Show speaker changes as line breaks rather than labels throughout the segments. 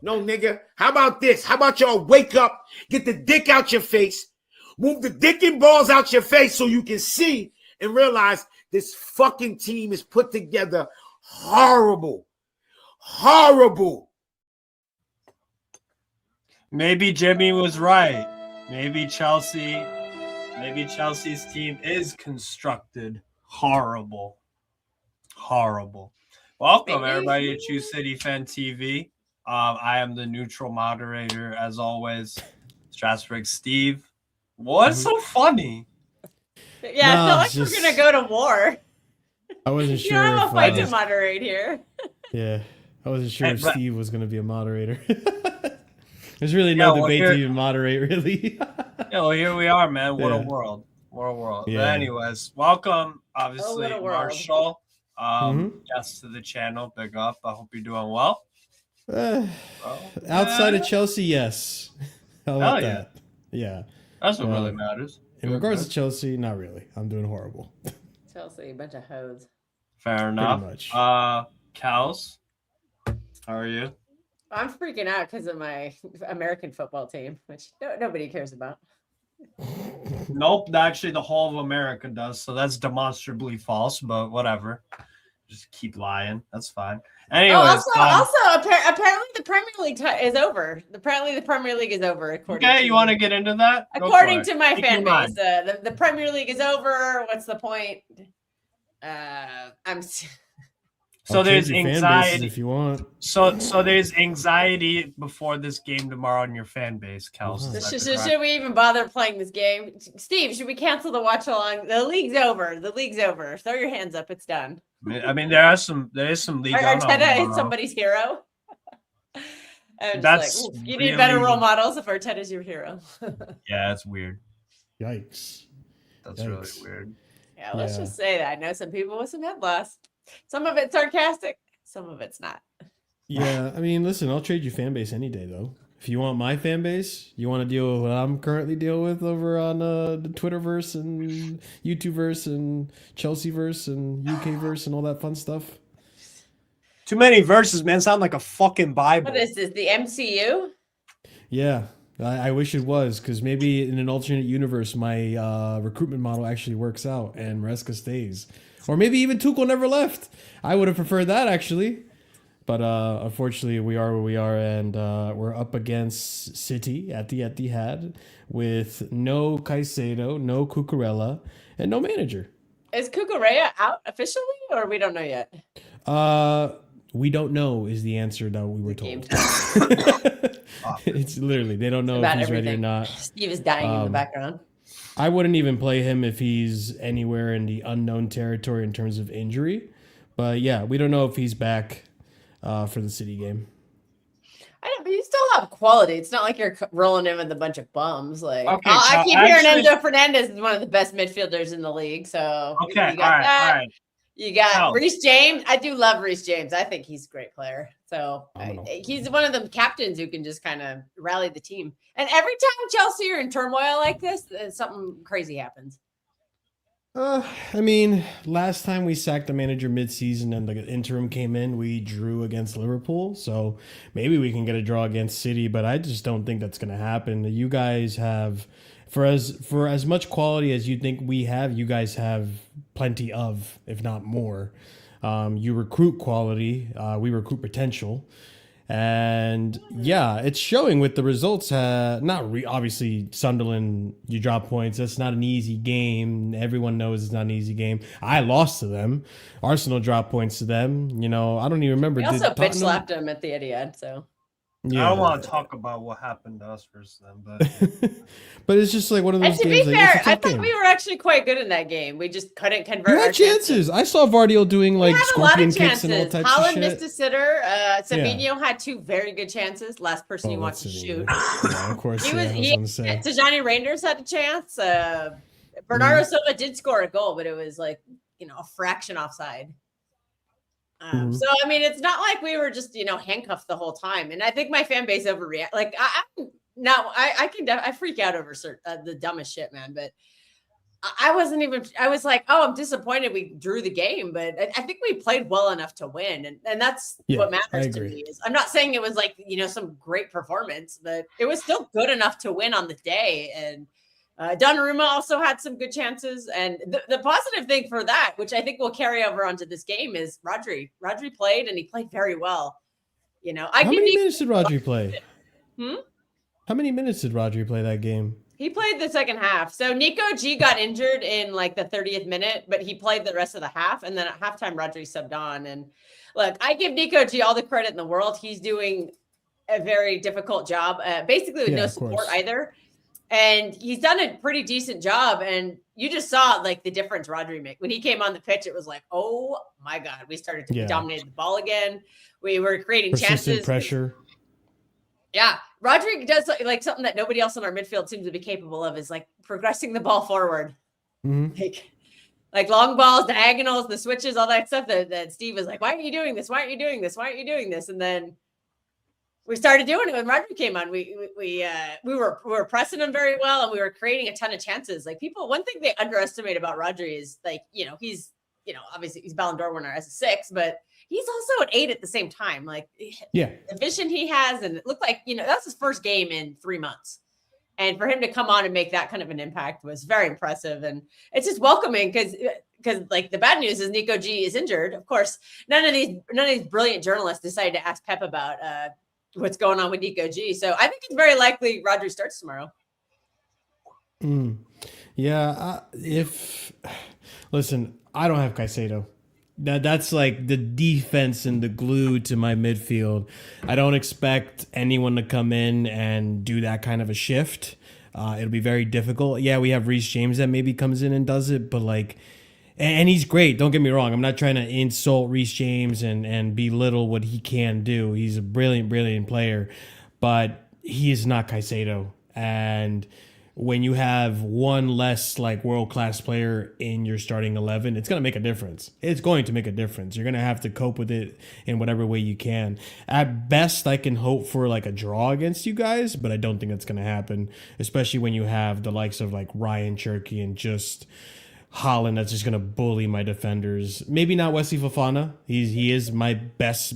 No, nigga. How about this? How about y'all wake up, get the dick out your face, move the dick and balls out your face so you can see and realize this fucking team is put together horrible. Horrible.
Maybe Jimmy was right. Maybe Chelsea's team is constructed horrible. Horrible. Welcome, everybody, to Chew City Fan TV. I am the neutral moderator, as always, Strasburg Steve. What's so funny?
Yeah, I feel like we're going to go to war.
I wasn't sure.
You don't have a fight to moderate here.
Yeah, I wasn't sure if Steve was going to be a moderator. There's really no debate to even moderate, really.
Well, here we are, man. What a world. What a world. Yeah. But anyways, welcome, obviously, Marshall. Guest to the channel. Big up. I hope you're doing well.
Outside of Chelsea, yes. How about that? Yeah.
That's what really matters.
In regards to Chelsea, not really. I'm doing horrible.
Chelsea, a bunch of hoes.
Fair enough. Cows, how are you?
I'm freaking out because of my American football team, which nobody cares about.
Nope, actually the whole of America does, so that's demonstrably false, but whatever. Just keep lying. That's fine. Anyways,
apparently the Premier League is over. Apparently the Premier League is over.
You want to get into that?
According to my fan base, the Premier League is over. What's the point?
So there's anxiety
if you want.
So there's anxiety before this game tomorrow in your fan base, Kels.
Should we even bother playing this game? Steve, should we cancel the watch along? The league's over. The league's over. Throw your hands up. It's done.
I mean, there is some league.
Arteta is somebody's hero. You need better role models if Arteta's your hero.
Yeah, that's weird.
Yikes.
That's really weird.
Yeah, let's just say that. I know some people with some head loss. Some of it's sarcastic, some of it's not.
Yeah, I mean, listen, I'll trade you fan base any day, though. If you want my fan base, you want to deal with what I'm currently dealing with over on the Twitterverse and YouTubeverse and Chelseaverse and UKverse and all that fun stuff.
Too many verses, man. Sound like a fucking Bible.
What is this, the MCU?
Yeah, I wish it was, because maybe in an alternate universe, my recruitment model actually works out and Maresca stays. Or maybe even Tuchel never left. I would have preferred that, actually. But unfortunately, we are where we are, and we're up against City at the Etihad with no Caicedo, no Cucurella, and no manager.
Is Cucurella out officially, or we don't know yet?
We don't know is the answer that we were told. It's literally, they don't know if he's ready or not.
Steve is dying in the background.
I wouldn't even play him if he's anywhere in the unknown territory in terms of injury. But yeah, we don't know if he's back for the City game.
But you still have quality. It's not like you're rolling in with a bunch of bums. Like, okay, I keep hearing Enzo Fernandez is one of the best midfielders in the league. So
okay, all right.
You got Reece James. I do love Reece James. I think he's a great player. So he's one of the captains who can just kind of rally the team. And every time Chelsea are in turmoil like this, something crazy happens.
I mean, last time we sacked the manager mid-season and the interim came in, we drew against Liverpool. So maybe we can get a draw against City, but I just don't think that's going to happen. You guys have, for as much quality as you think we have, you guys have plenty of, if not more. You recruit quality. We recruit potential. And yeah, it's showing with the results. Obviously Sunderland, you drop points. That's not an easy game. Everyone knows it's not an easy game. I lost to them. Arsenal dropped points to them. You know, I don't even remember.
We also bitch slapped them at the Etihad. So
yeah. I don't want to talk about what happened to us versus them, but
but it's just like one of those games.
To be fair, I thought we were actually quite good in that game. We just couldn't convert.
You had chances. I saw Vardiel doing like scorpion kicks and all types
Haaland
of shit.
missed a sitter. Savinho had 2 very good chances. Last person you want to shoot.
Yeah, of course.
Tajani Reinders had a chance. Bernardo Silva did score a goal, but it was like a fraction offside. So I mean, it's not like we were just handcuffed the whole time, and I think my fan base overreact. Like I freak out over the dumbest shit, man. But I wasn't even, I was like, oh, I'm disappointed we drew the game, but I think we played well enough to win. And that's what matters to me. Is I'm not saying it was like, some great performance, but it was still good enough to win on the day. And Donnarumma also had some good chances. And the positive thing for that, which I think will carry over onto this game, is Rodri. Rodri played and he played very well.
How many minutes did Rodri play?
Hmm?
How many minutes did Rodri play that game?
He played the second half. So Nico G got injured in like the 30th minute, but he played the rest of the half. And then at halftime, Rodri subbed on. And look, I give Nico G all the credit in the world. He's doing a very difficult job, basically with no support either. And he's done a pretty decent job. And you just saw like the difference Rodri made. When he came on the pitch, it was like, oh my God, we started to dominate the ball again. We were creating chances.
Pressure.
Yeah. Rodri does like something that nobody else in our midfield seems to be capable of, is like progressing the ball forward.
Mm-hmm.
Like long balls, diagonals, the switches, all that stuff that Steve was like, why aren't you doing this? Why aren't you doing this? Why aren't you doing this? And then we started doing it when Rodri came on. We were pressing him very well, and we were creating a ton of chances. Like one thing they underestimate about Rodri is like, he's, obviously he's Ballon d'Or winner as a 6, but he's also an 8 at the same time. Like, the vision he has, and it looked like, that's his first game in 3 months. And for him to come on and make that kind of an impact was very impressive. And it's just welcoming because like the bad news is Nico G is injured. Of course, none of these brilliant journalists decided to ask Pep about what's going on with Nico G. So I think it's very likely Rodri starts tomorrow.
Yeah. Listen, I don't have Caicedo. That's like the defense and the glue to my midfield. I don't expect anyone to come in and do that kind of a shift. It'll be very difficult. Yeah, we have Reece James that maybe comes in and does it, but like, and he's great. Don't get me wrong. I'm not trying to insult Reece James and belittle what he can do. He's a brilliant, brilliant player, but he is not Caicedo. And when you have one less like world-class player in your starting 11, it's going to make a difference. It's going to make a difference. You're going to have to cope with it in whatever way you can. At best, I can hope for like a draw against you guys, but I don't think that's going to happen, especially when you have the likes of like Ryan Cherky and just Haaland that's just going to bully my defenders. Maybe not Wesley Fofana. He is my best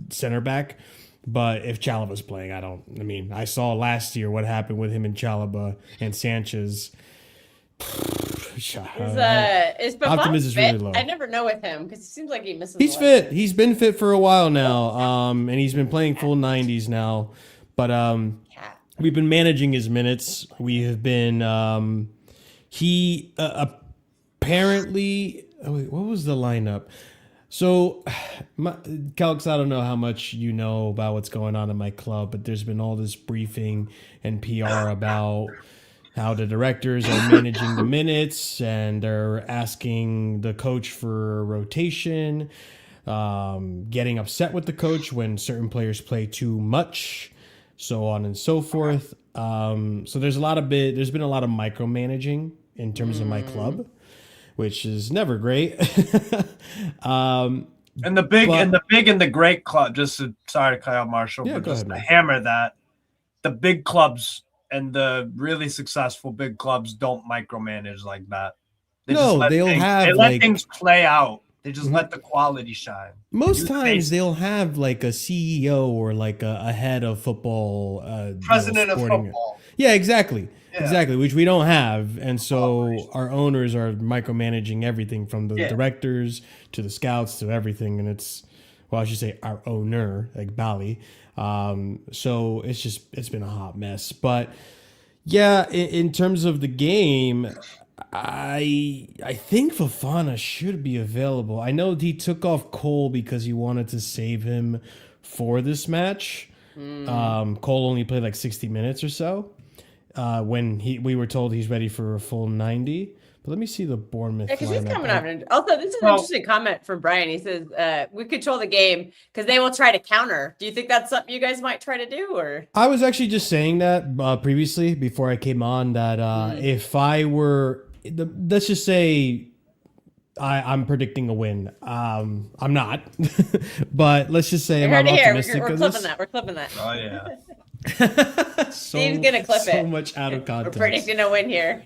center back. But if Chalobah's playing, I saw last year what happened with him and Chalobah and Sanchez.
Is optimism
is really low.
I never know with him because it seems like he misses.
He's fit. He's been fit for a while now, and he's been playing full 90s now. But we've been managing his minutes. We have been. He apparently. Oh wait, what was the lineup? So, Calix, I don't know how much you know about what's going on in my club, but there's been all this briefing and PR about how the directors are managing the minutes, and they're asking the coach for a rotation, getting upset with the coach when certain players play too much, so on and so forth. So there's been a lot of micromanaging in terms of my club, which is never great.
And the big and the great club. Sorry to cut out Marshall, but just to hammer that, the big clubs and the really successful big clubs don't micromanage like that. They let things play out. They just let the quality shine.
Most times they'll have like a CEO or like a head of football,
president of football.
Yeah, exactly. Yeah. Exactly, which we don't have. And so our owners are micromanaging everything from the directors to the scouts to everything. And I should say our owner, like Bali. So it's been a hot mess. But yeah, in terms of the game, I think Fofana should be available. I know he took off Cole because he wanted to save him for this match. Cole only played like 60 minutes or so. When we were told he's ready for a full 90. But let me see the Bournemouth.
Because he's coming out. Also, this is an interesting comment from Brian. He says, we control the game because they will try to counter. Do you think that's something you guys might try to do? Or
I was actually just saying that previously before I came on that if I were, let's just say I'm predicting a win. I'm not. But let's just say I'm optimistic.
We're clipping that. We're clipping that.
Oh, yeah.
Steve's gonna clip it.
So much out of context.
We're predicting a win here.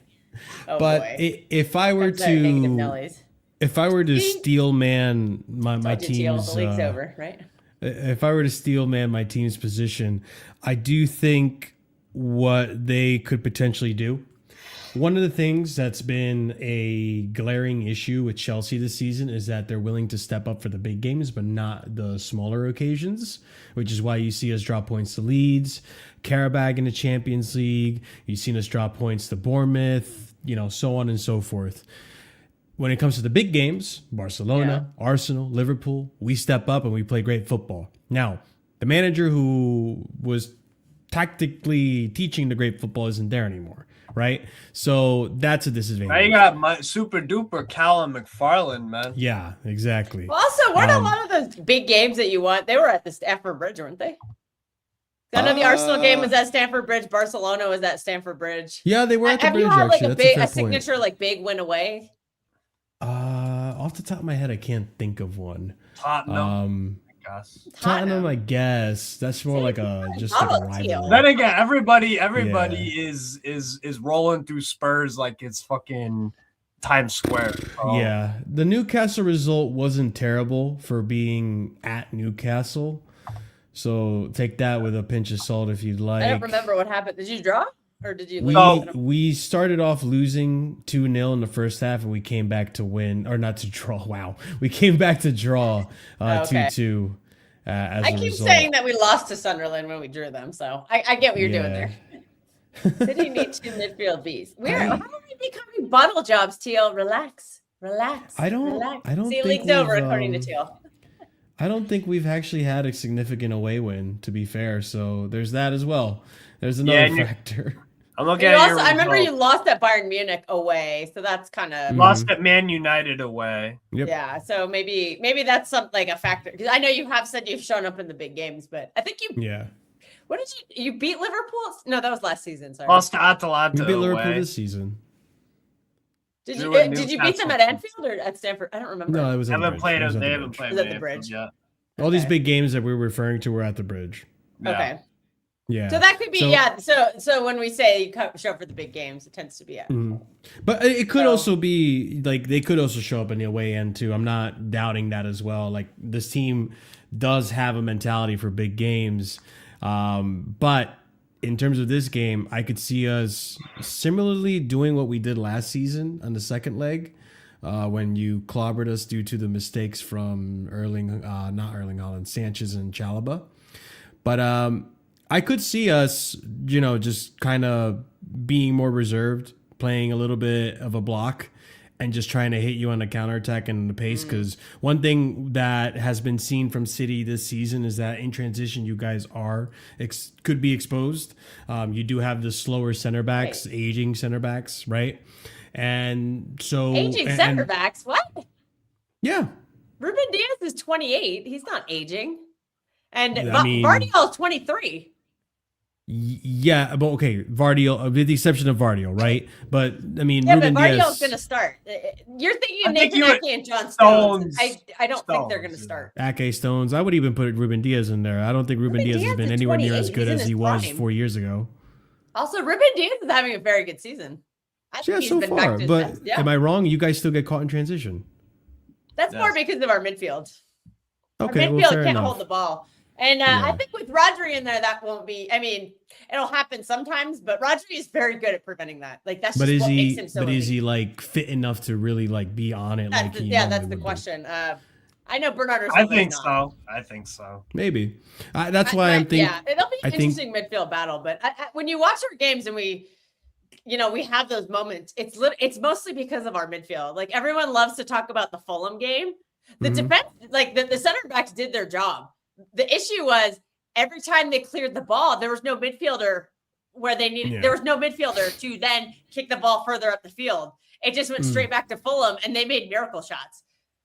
Oh,
but
boy.
if I were
That's negative
to
Nellies.
if I were to
See?
steel man my
Told you, Teal,
team's
the league's over, right?
if I were to steel man my team's position, I do think what they could potentially do. One of the things that's been a glaring issue with Chelsea this season is that they're willing to step up for the big games, but not the smaller occasions, which is why you see us drop points to Leeds, Karabag in the Champions League. You've seen us drop points to Bournemouth, so on and so forth. When it comes to the big games, Barcelona, Arsenal, Liverpool, we step up and we play great football. Now, the manager who was tactically teaching the great football isn't there anymore, right? So that's a disadvantage.
Now you got my super duper Callum McFarland, man.
Yeah, exactly.
Well, also, weren't a lot of those big games that you won, they were at the Stamford Bridge, weren't they? I know the Arsenal game was at Stamford Bridge. Barcelona was at Stamford Bridge.
Yeah, they were at the
Have
bridge,
you had like
actually.
a
That's a fair
big,
point.
signature, like big win away?
Off the top of my head, I can't think of one.
Tottenham, I guess.
Tottenham, I guess. That's more like a just like a rivalry.
Then again, everybody is rolling through Spurs like it's fucking Times Square. Oh.
Yeah, the Newcastle result wasn't terrible for being at Newcastle, so take that with a pinch of salt if you'd like.
I don't remember what happened. Did you draw? Or did you lose?
We started off losing 2-0 in the first half, and we came back to win, or not to draw. Wow, we came back to draw 2-2. As
I
a
keep
result.
saying that we lost to Sunderland when we drew them, so I get what you're doing there. City need two midfield beasts. How are we becoming bottle jobs, Teal? Relax.
I don't
See,
think
league's over,
we've,
according to Teal.
I don't think we've actually had a significant away win, to be fair. So there's that as well. There's another factor.
I'm looking at your
I remember
result.
you lost at Bayern Munich away, so that's kind of
Lost at Man United away.
Yep.
yeah. So maybe that's something like a factor, because I know you have said you've shown up in the big games, but I think you.
Yeah.
What did you beat Liverpool? No, that was last season. Sorry.
Lost to Atalanta
We beat Liverpool
away.
this season.
Did
Drew
you
at
did you beat them at
Newcastle.
Anfield or at Stanford? I don't remember.
No, it was.
They
at the
haven't
bridge.
played
It was
it.
at
They
the
haven't
bridge.
played
It was at the
Anfield
bridge.
yet.
All these
Okay.
big games that we were referring to were at the bridge.
Yeah.
Okay.
Yeah.
So that could be So when we say you show up for the big games, it tends to be at.
But it could
So-
also be like they could also show up in the away end too. I'm not doubting that as well. Like this team does have a mentality for big games, but in terms of this game, I could see us similarly doing what we did last season on the second leg. When you clobbered us due to the mistakes from not Erling Haaland, Sanchez and Chalobah. But I could see us, just kind of being more reserved, playing a little bit of a block, and just trying to hit you on the counterattack and the pace. Because one thing that has been seen from City this season is that in transition, you guys could be exposed. You do have the slower center backs, aging center backs, right? And so
Aging center backs? What?
Yeah.
Ruben Diaz is 28. He's not aging. And
I mean-
Vardiol is 23.
Yeah, but okay, Vardiol, with the exception of Vardiol, right? But I mean,
Yeah,
Ruben
but Vardiol's
Diaz,
going to start. You're thinking of
I think
Nathan
you
Ake and John Stones.
Stones.
I don't think they're going to
Stones,
start.
Ake, Stones. I would even put Ruben Diaz in there. I don't think Ruben Diaz has
Diaz
been
is
anywhere near
28.
as good
He's in
as
his
he was
prime.
4 years ago.
Also, Ruben Diaz is having a very good season. I think
Yeah,
he's
so
been
far.
back to his
But
best. Yeah.
am I wrong? You guys still get caught in transition.
That's more because of our midfield.
Okay,
Our
well,
midfield
fair
can't
enough.
hold the ball. And I think with Rodri in there, that won't be. I mean, it'll happen sometimes, but Rodri is very good at preventing that. Like that's
But
just
is
what makes
he?
him so.
But is
elite.
he like fit enough to really like be on it?
That's
Like
the,
he
yeah,
normally
that's the
would be?
question. I know Bernardo.
I
Silva's
think
not.
so. I think so.
Maybe. That's why I'm thinking.
Yeah, it'll be
I
an
think-
interesting midfield battle. But when you watch our games and we have those moments, it's mostly because of our midfield. Like everyone loves to talk about the Fulham game. The
Mhm.
defense, like the center backs did their job. The issue was every time they cleared the ball, there was no midfielder where they needed.
Yeah.
There was no midfielder to then kick the ball further up the field. It just went straight back to Fulham, and they made miracle shots.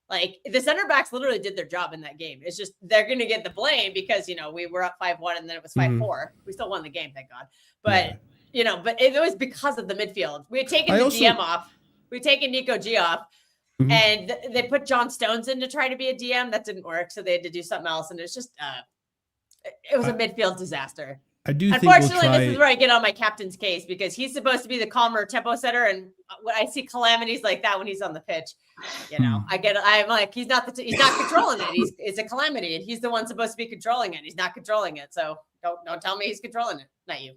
Like the center backs literally did their job in that game. It's just they're going to get the blame because we were up 5-1 and then it was 5-4. We still won the game, thank God. But but it was because of the midfield. We had taken DM off. We had taken Nico G off.
Mhm.
And they put John Stones in to try to be a DM. That didn't work. So they had to do something else. And it's just, it was a midfield disaster.
I do think we'll
Unfortunately,
try.
this is where I get on my captain's case because he's supposed to be the calmer tempo setter, and when I see calamities like that when he's on the pitch, I'm like, he's not controlling it. It's a calamity, and he's the one supposed to be controlling it. He's not controlling it, so don't tell me he's controlling it. Not you.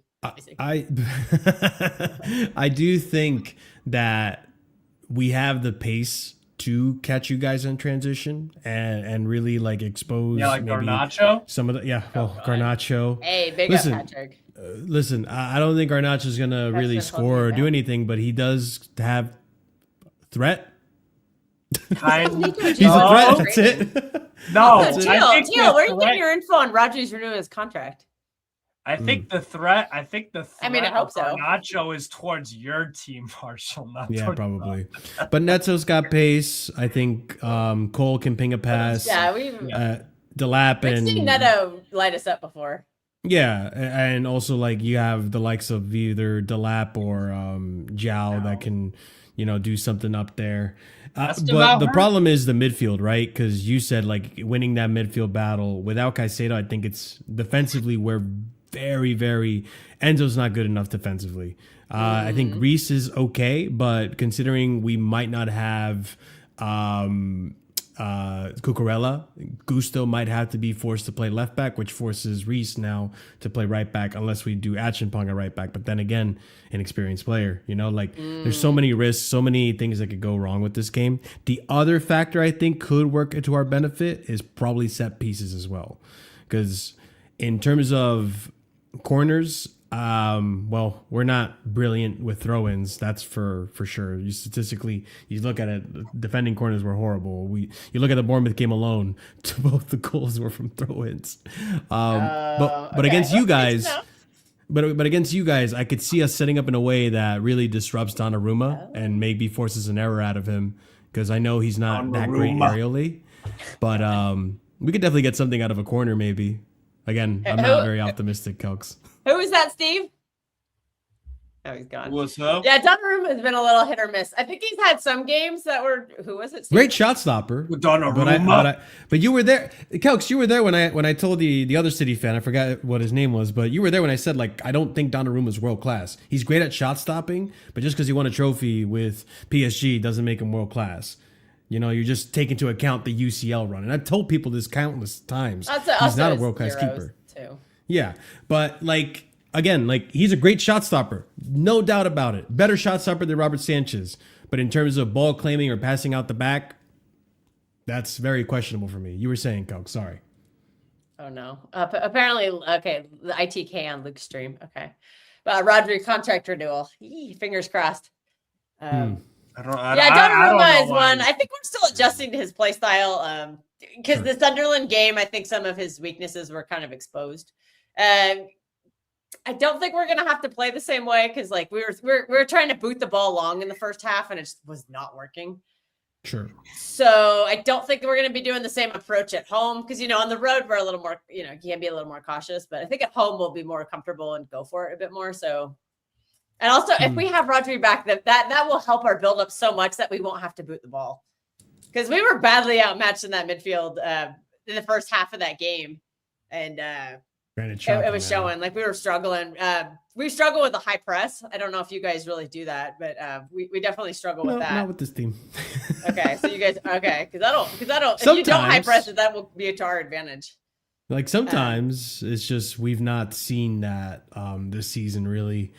I do think that we have the pace to catch you guys in transition and really like expose
like
maybe
Garnacho.
some of the Garnacho.
Hey, big
Listen,
up, Patrick.
Listen, I don't think Garnacho's gonna really
That's gonna
score or
hold me
do
back.
anything, but he does have threat.
Kind
Nico
He's
Gee.
a threat.
Oh,
That's it.
No,
Also,
I
Teal,
think
where are you
the
getting
threat-
your info on Rodri's renewing his contract?
I think the threat. I
mean, I hope
of
so.
Garnacho is towards your team, Marshall. Not
Yeah,
towards
probably. But Neto's got pace. I think Cole can ping a pass.
Yeah, we've
Delap and
seen Neto light us up before.
yeah, and also like you have the likes of either Delap or Zhao that can, do something up there.
Ask
But
about
the
her.
problem is the midfield, right? Because you said like winning that midfield battle without Caicedo, I think it's defensively we're very, very Enzo's not good enough defensively. I think Reese is okay, but considering we might not have Cucurella, Gusto might have to be forced to play left back, which forces Reese now to play right back unless we do Achimpong at right back. But then again, an experienced player, there's so many risks, so many things that could go wrong with this game. The other factor I think could work to our benefit is probably set pieces as well. Because in terms of corners, well, we're not brilliant with throw-ins. That's for sure. You statistically, you look at it, defending corners were horrible. You look at the Bournemouth game alone, both the goals were from throw-ins. But
Okay.
against you guys,
No.
but against you guys, I could see us setting up in a way that really disrupts Donnarumma and maybe forces an error out of him because I know he's not that great
Donnarumma.
aerially. But we could definitely get something out of a corner, maybe. Again, I'm not very optimistic, Kelks.
Who is that, Steve? Oh, he's gone.
What's up?
Yeah, Donnarumma has been a little hit or miss. I think he's had some games that were. Who was it? Steve?
Great shot stopper.
Donnarumma.
But you were there, Kelks. You were there when I told the other City fan. I forgot what his name was, but you were there when I said like I don't think Donnarumma's world class. He's great at shot stopping, but just because he won a trophy with PSG doesn't make him world class. You just take into account the UCL run, and I've told people this countless times. He's not a world class keeper.
Too.
Yeah, but like again, like he's a great shot stopper, no doubt about it. Better shot stopper than Robert Sanchez, but in terms of ball claiming or passing out the back, that's very questionable for me. You were saying, Coke, sorry.
Oh no. Apparently, okay. The ITK on Luke's stream. Okay, Rodri contract renewal. Fingers crossed.
I don't
Donnarumma
know
is
why.
one. I think we're still adjusting to his play style. Because the Sunderland game, I think some of his weaknesses were kind of exposed. I don't think we're gonna have to play the same way because like we were trying to boot the ball long in the first half and it just was not working.
Sure.
So I don't think we're gonna be doing the same approach at home because on the road we're a little more you can be a little more cautious, but I think at home we'll be more comfortable and go for it a bit more. So. And also, if we have Rodri back, that will help our build up so much that we won't have to boot the ball. Because we were badly outmatched in that midfield in the first half of that game. And it was showing. Like, we were struggling. We struggle with the high press. I don't know if you guys really do that, but we definitely struggle with that.
Not with this team.
Okay, so you guys, okay. Because I don't, if you don't high press it, that will be to our advantage.
Like, sometimes it's just we've not seen that this season, really.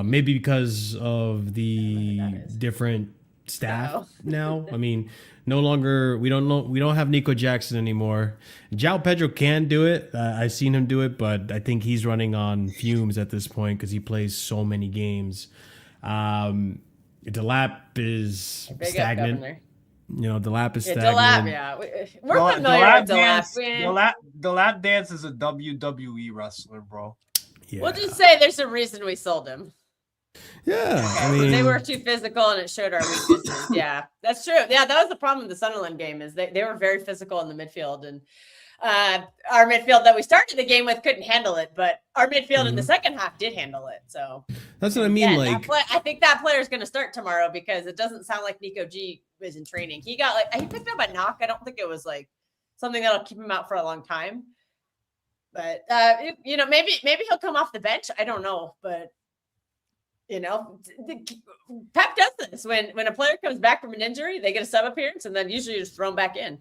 Maybe because of the different staff now. I mean, no longer we don't have Nico Jackson anymore. João Pedro can do it. I've seen him do it, but I think he's running on fumes at this point because he plays so many games. Delap is stagnant. Delap is stagnant.
Delap, yeah. We're familiar with Delap.
The lap dance is a WWE wrestler, bro.
Yeah.
We'll just say there's a reason we sold him.
Yeah, I mean,
they were too physical and it showed our weaknesses. Yeah, that's true. Yeah, that was the problem with the Sunderland game is they were very physical in the midfield and our midfield that we started the game with couldn't handle it, but our midfield in the second half did handle it. So
that's what I mean.
I think that player is going to start tomorrow because it doesn't sound like Nico G was in training. He picked up a knock. I don't think it was like something that'll keep him out for a long time. But maybe he'll come off the bench. I don't know, but Pep does this when a player comes back from an injury, they get a sub appearance, and then usually just thrown back in.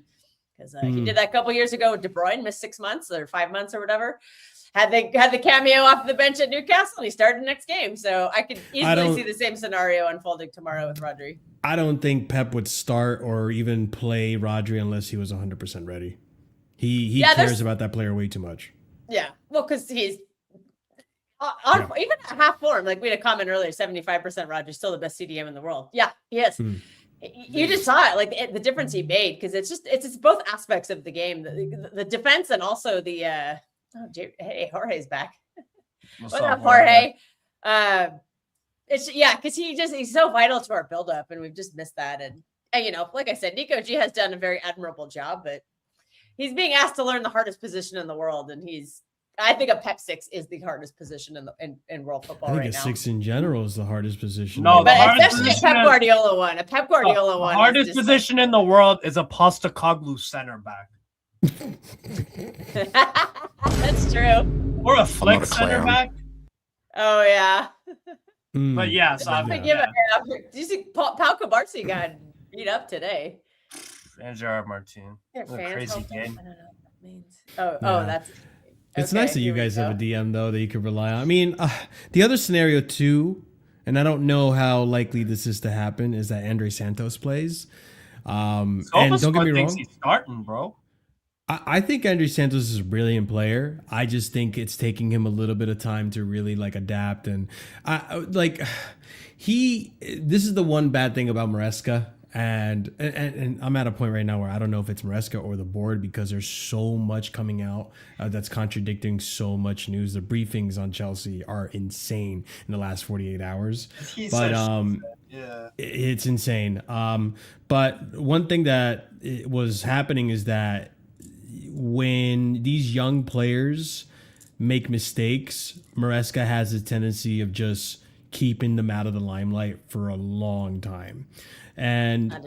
Because he did that a couple years ago with De Bruyne, missed 6 months or 5 months or whatever. Had the cameo off the bench at Newcastle, and he started the next game. So I could easily see the same scenario unfolding tomorrow with Rodri.
I don't think Pep would start or even play Rodri unless he was 100% ready. He cares about that player way too much.
Yeah, well, because he's even at half form. Like we had a comment earlier, 75% Rodri's still the best CDM in the world. Yeah, he is. You just saw it, like the difference he made, because it's both aspects of the game, the defense and also the hey, Jorge's back. What's up, Jorge? Because he's so vital to our buildup, and we've just missed that. And like I said, Nico G has done a very admirable job, but he's being asked to learn the hardest position in the world, and I think a Pep 6 is the hardest position in world football right now. I think
a 6 in general is the hardest position.
No, but especially a Pep Guardiola one. A Pep Guardiola one.
The hardest position in the world is a Postecoglou center back.
That's true.
Or a Flick center back.
Oh yeah.
But yeah, so
do you see Pau Cubarsí got beat up today?
And Gerard Martin. A crazy game.
I don't know what that means. Oh, that's.
It's nice that you guys have a DM though that you could rely on. I mean, the other scenario too, and I don't know how likely this is to happen, is that Andre Santos plays. And don't get me wrong,
he's starting, bro.
I think Andre Santos is a brilliant player. I just think it's taking him a little bit of time to really adapt, and this is the one bad thing about Maresca. And I'm at a point right now where I don't know if it's Maresca or the board, because there's so much coming out that's contradicting so much news. The briefings on Chelsea are insane in the last 48 hours. It's insane. But one thing that was happening is that when these young players make mistakes, Maresca has a tendency of just keeping them out of the limelight for a long time. And
that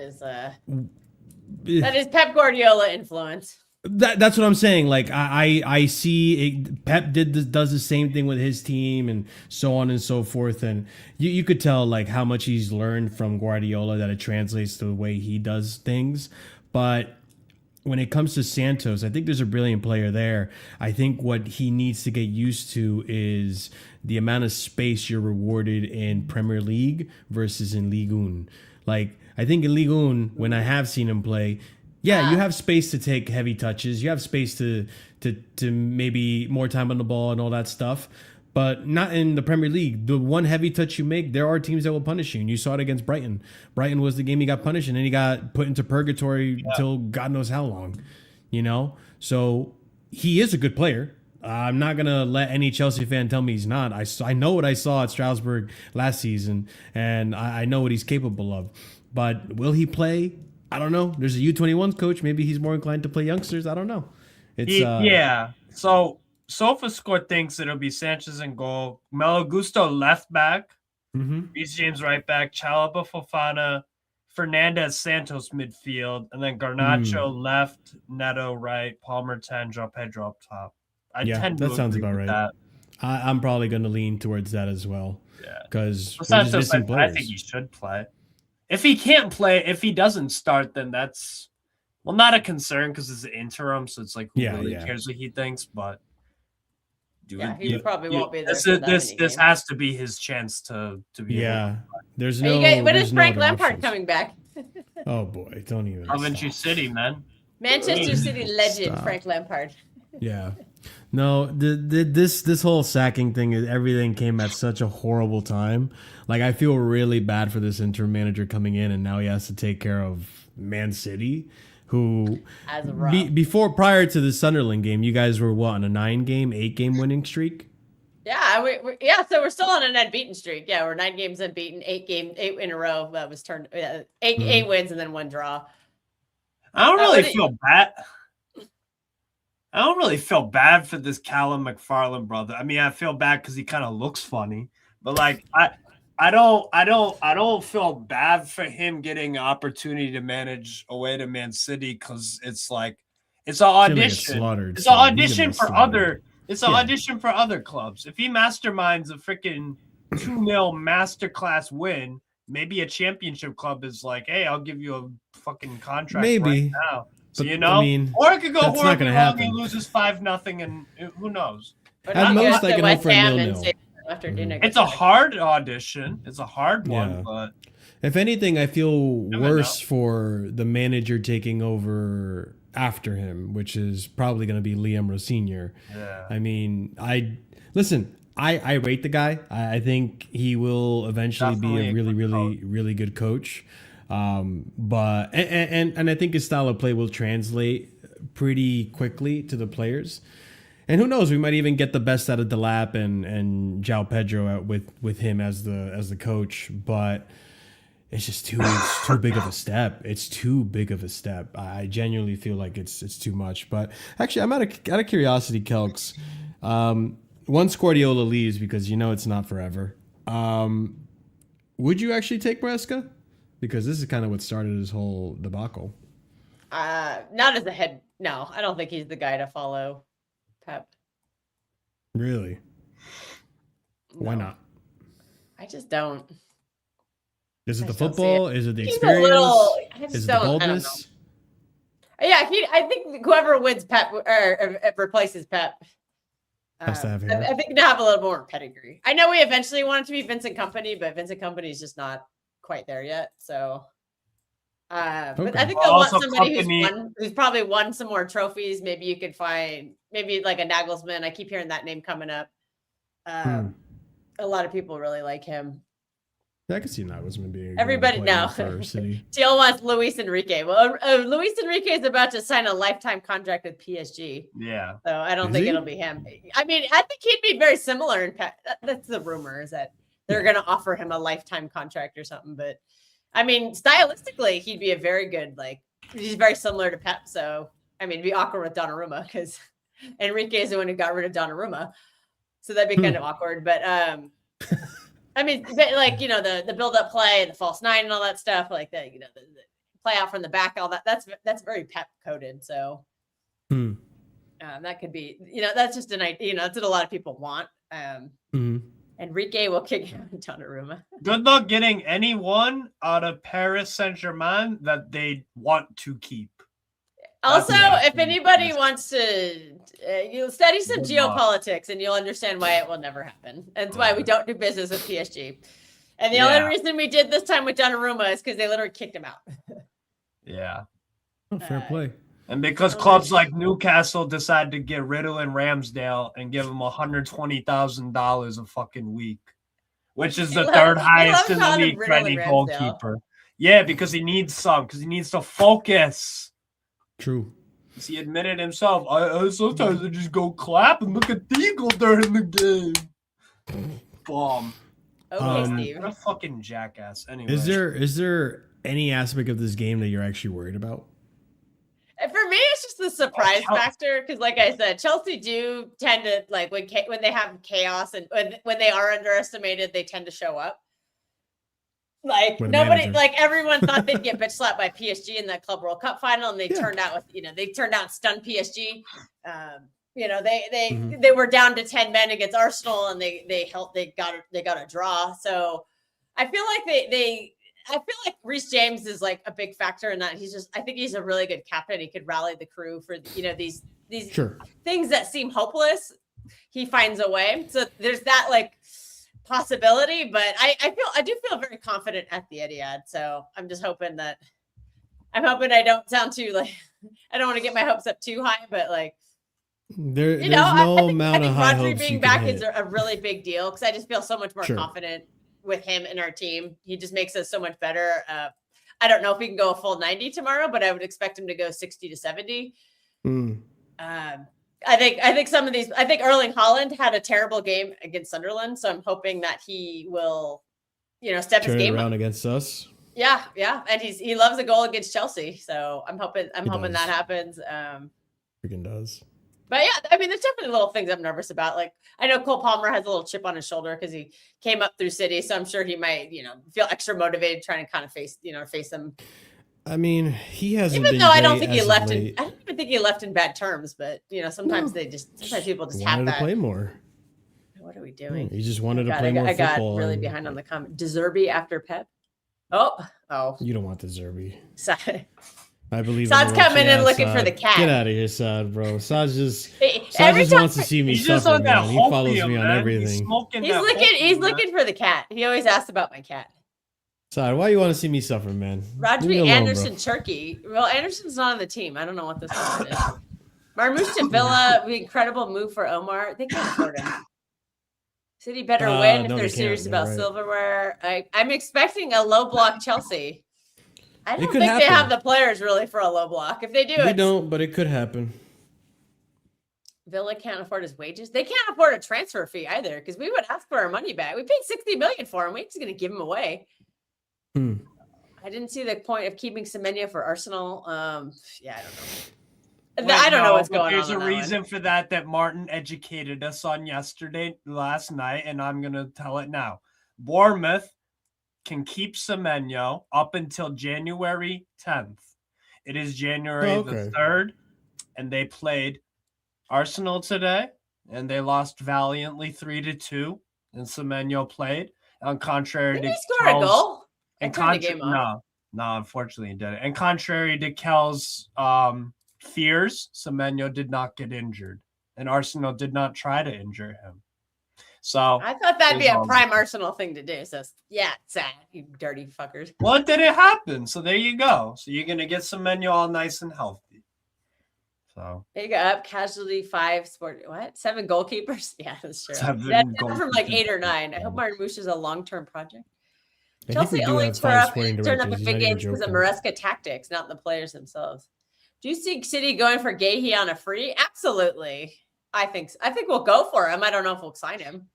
is Pep Guardiola influence.
That's what I'm saying. Like I see Pep does the same thing with his team and so on and so forth. And you could tell like how much he's learned from Guardiola, that it translates to the way he does things. But when it comes to Santos, I think there's a brilliant player there. I think what he needs to get used to is the amount of space you're rewarded in Premier League versus in Ligue 1. Like, I think in Ligue 1, when I have seen him play, you have space to take heavy touches. You have space to maybe more time on the ball and all that stuff. But not in the Premier League. The one heavy touch you make, there are teams that will punish you. And you saw it against Brighton. Brighton was the game he got punished, and then he got put into purgatory until God knows how long. So he is a good player. I'm not going to let any Chelsea fan tell me he's not. I know what I saw at Strasbourg last season, and I know what he's capable of. But will he play? I don't know. There's a U21s coach. Maybe he's more inclined to play youngsters. I don't know.
So SofaScore thinks it'll be Sanchez in goal, Malo Gusto left back, Reece James right back, Chalobah Fofana, Fernandez Santos midfield, and then Garnacho left, Neto right, Palmer 10, João Pedro up top.
That sounds about right.
That.
I'm probably going to lean towards that as well.
Yeah,
because
I think he should play. If he can't play, if he doesn't start, then that's not a concern because it's an interim, so it's like who really cares what he thinks. But
he probably won't be there.
This has to be his chance to be.
Yeah, there's
no. When is Frank Lampard coming back?
Oh boy, don't even.
Coventry City, man.
Manchester City legend Frank Lampard.
Yeah. No, this whole sacking thing, everything came at such a horrible time. Like, I feel really bad for this interim manager coming in, and now he has to take care of Man City, who prior to the Sunderland game, you guys were on a 8-game winning streak?
Yeah, so we're still on an unbeaten streak. Yeah, we're 9 games unbeaten, 8 in a row. That was turned 8 wins and then 1 draw.
I don't really feel bad. I don't really feel bad for this Callum McFarlane brother. I mean, I feel bad because he kind of looks funny, but like I don't feel bad for him getting an opportunity to manage away to Man City because it's like it's an audition. It's an audition for other It's an
Yeah.
audition for other clubs. If he masterminds a freaking 2-0 masterclass win, maybe a championship club is like, hey, I'll give you a fucking contract
Maybe.
right now. So,
But,
you know?
I mean,
or it could go
that's not
horribly
gonna
wrong
happen.
and loses 5-0, and who knows?
But
At
not
most,
go
I
to
can hope
West
for a
Ham and
0-0.
say after dinner.
It's a hard audition. It's a hard one,
Yeah.
but
If anything, I feel
Never
worse for the manager taking over after him, which is probably going to be Liam Rossinier.
yeah.
I mean, I rate the guy. I think he will eventually
Definitely
be
a
a really,
good
really, really good coach. But I think his style of play will translate pretty quickly to the players. And who knows? We might even get the best out of Delap and João Pedro with him as the coach. But it's just too big of a step. It's too big of a step. I genuinely feel like it's too much. But actually, I'm out of curiosity, Kelks. Once Guardiola leaves, because you know it's not forever, would you actually take Maresca? Because this is kind of what started this whole debacle.
Not as a head. No, I don't think he's the guy to follow Pep.
Really? Why
No,
not?
I just don't.
Is it
I
the
just don't see
football? Is it the
He's
experience?
a little. I just
Is it the
don't. I don't know.
boldness?
Yeah, I think whoever wins Pep or replaces Pep
Has to have
I
hair.
think to have a little more pedigree. I know we eventually want it to be Vincent Kompany, but Vincent Kompany is just not quite there yet. So, but I
Okay.
think
Well,
they'll want
also
somebody
Kompany-
who's probably won some more trophies. Maybe you could find maybe like a Nagelsmann. I keep hearing that name coming up. A lot of people really like him.
Yeah, I can see Nagelsmann being.
Everybody
no
no.
for City.
Teal wants Luis Enrique. Well, Luis Enrique is about to sign a lifetime contract with PSG.
Yeah.
So I don't
Is
think
he?
it'll be him. I mean, I think he'd be very similar. That's the rumor, is that they're going to offer him a lifetime contract or something. But I mean, stylistically, he'd be a very good, he's very similar to Pep. So, I mean, it'd be awkward with Donnarumma because Enrique is the one who got rid of Donnarumma. So that'd be kind of awkward. But, I mean, the build-up play, the false nine and all that stuff, like the play out from the back, all that, that's very Pep coded. So, that could be, that's just an idea, that's what a lot of people want. Enrique will kick out Donnarumma.
Good luck getting anyone out of Paris Saint-Germain that they want to keep.
Also,
Yeah.
if anybody wants to, you'll study some
Good luck.
geopolitics and you'll understand why it will never happen. And it's why we don't do business with PSG. And the
Yeah.
only reason we did this time with Donnarumma is because they literally kicked him out.
Yeah.
Oh, fair play.
And because clubs like Newcastle decide to get Riddle and Ramsdale and give him $120,000 a fucking week, which is the
He
third
loves
highest in the
calling him
league for
Riddle
any
and Ramsdale.
goalkeeper. Yeah, because he needs to focus.
True.
He admitted himself, I sometimes I just go clap and look at Deagle during the game. Bomb.
Okay, Steve.
What a fucking jackass. Anyway.
Is there any aspect of this game that you're actually worried about?
And for me, it's just the surprise
Chelsea-
factor because, like I said, Chelsea do tend to when they have chaos and when they are underestimated, they tend to show up. Like
With a
nobody,
manager.
like everyone thought they'd get bitch slapped by PSG in that Club World Cup final, and they
Yeah.
turned out they turned out and stunned PSG. They
Mhm.
were down to 10 men against Arsenal, and they got a draw. So I feel like I feel like Reece James is like a big factor in that. I think he's a really good captain. He could rally the crew for these
Sure.
things that seem hopeless. He finds a way. So there's that possibility, but I do feel very confident at the Etihad. So I'm just hoping I don't sound too I don't want to get my hopes up too high, but
There's
I
no
think
amount of high
Rodri
hopes
being
you
back
can
is
hit.
a really big deal because I just feel so much more
Sure.
confident with him in our team. He just makes us so much better. I don't know if he can go a full 90 tomorrow, but I would expect him to go 60 to 70. I think I think Erling Haaland had a terrible game against Sunderland, so I'm hoping that he will, step his
Turn it
game
around
up.
against us.
Yeah, and he loves a goal against Chelsea, so I'm hoping
He does.
that happens.
Freaking does.
But yeah, I mean, there's definitely little things I'm nervous about. Like I know Cole Palmer has a little chip on his shoulder because he came up through City, so I'm sure he might, feel extra motivated trying to kind of face them.
I mean, he hasn't
Even
been
though I don't
great
think he
as of
left
late.
I don't even think he left in bad terms, but sometimes
No.
sometimes people just
He
have
wanted to
that.
play more.
What are we doing?
He just wanted to
God,
play more
I got
football.
really
and
behind on the comment. Deserby after Pep. Oh.
You don't want the Zerby.
Sorry.
I believe
Sad's
in the
coming in
yeah,
looking for
Sad.
the cat.
Get out of here, Sad, bro. Sad just
Every time
wants to see me
He's just
suffer,
on that
man. He follows
hopium,
me on
man. He's
everything.
smoking
he's
that
looking
hopium, man.
for the cat. He always asks about my cat.
Sad, why you want to see me suffer, man? Leave me
Rodri
alone,
Anderson Turkey. Well, Anderson's not on the team. I don't know what this one is. Marmoush to Villa, the incredible move for Omar. They can't afford him. City better win if
no,
they're
they
serious
can't.
about
You're right.
silverware. I'm expecting a low block Chelsea. I don't
could
think they
happen.
have the players really for a low block. If they do,
We
it's
don't, but it could happen.
Villa can't afford his wages. They can't afford a transfer fee either because we would ask for our money back. We paid $60 million for him. We're just going to give him away.
Hmm.
I didn't see the point of keeping Semenyo for Arsenal. Yeah, I don't know.
Wait,
I don't know
no,
what's
but
going
there's
on.
a reason for that Martin educated us on last night, and I'm going to tell it now. Bournemouth can keep Semenyo up until January 10th. It is January the 3rd, and they played Arsenal today, and they lost valiantly 3-2, and Semenyo played. On contrary
Did
to
he score a goal?
And
no,
unfortunately he didn't. And contrary to Kel's fears, Semenyo did not get injured, and Arsenal did not try to injure him. So
I thought that'd be a prime Arsenal thing to do. So yeah, sad, you dirty fuckers.
Well, it didn't happen. So there you go. So you're gonna get Semenyo all nice and healthy. So
Big up, casualty 5 sport. What 7 goalkeepers? Yeah, that's true.
7
That's
goalkeepers.
from like 8 or 9. I hope Marmoush is a long-term project.
I think we
Chelsea
do
only
have
turn
5
up
sporting
at
directors. He's
big
not even
games because of
joking.
Maresca tactics, not the players themselves. Do you see City going for Gahey on a free? Absolutely. I think we'll go for him. I don't know if we'll sign him.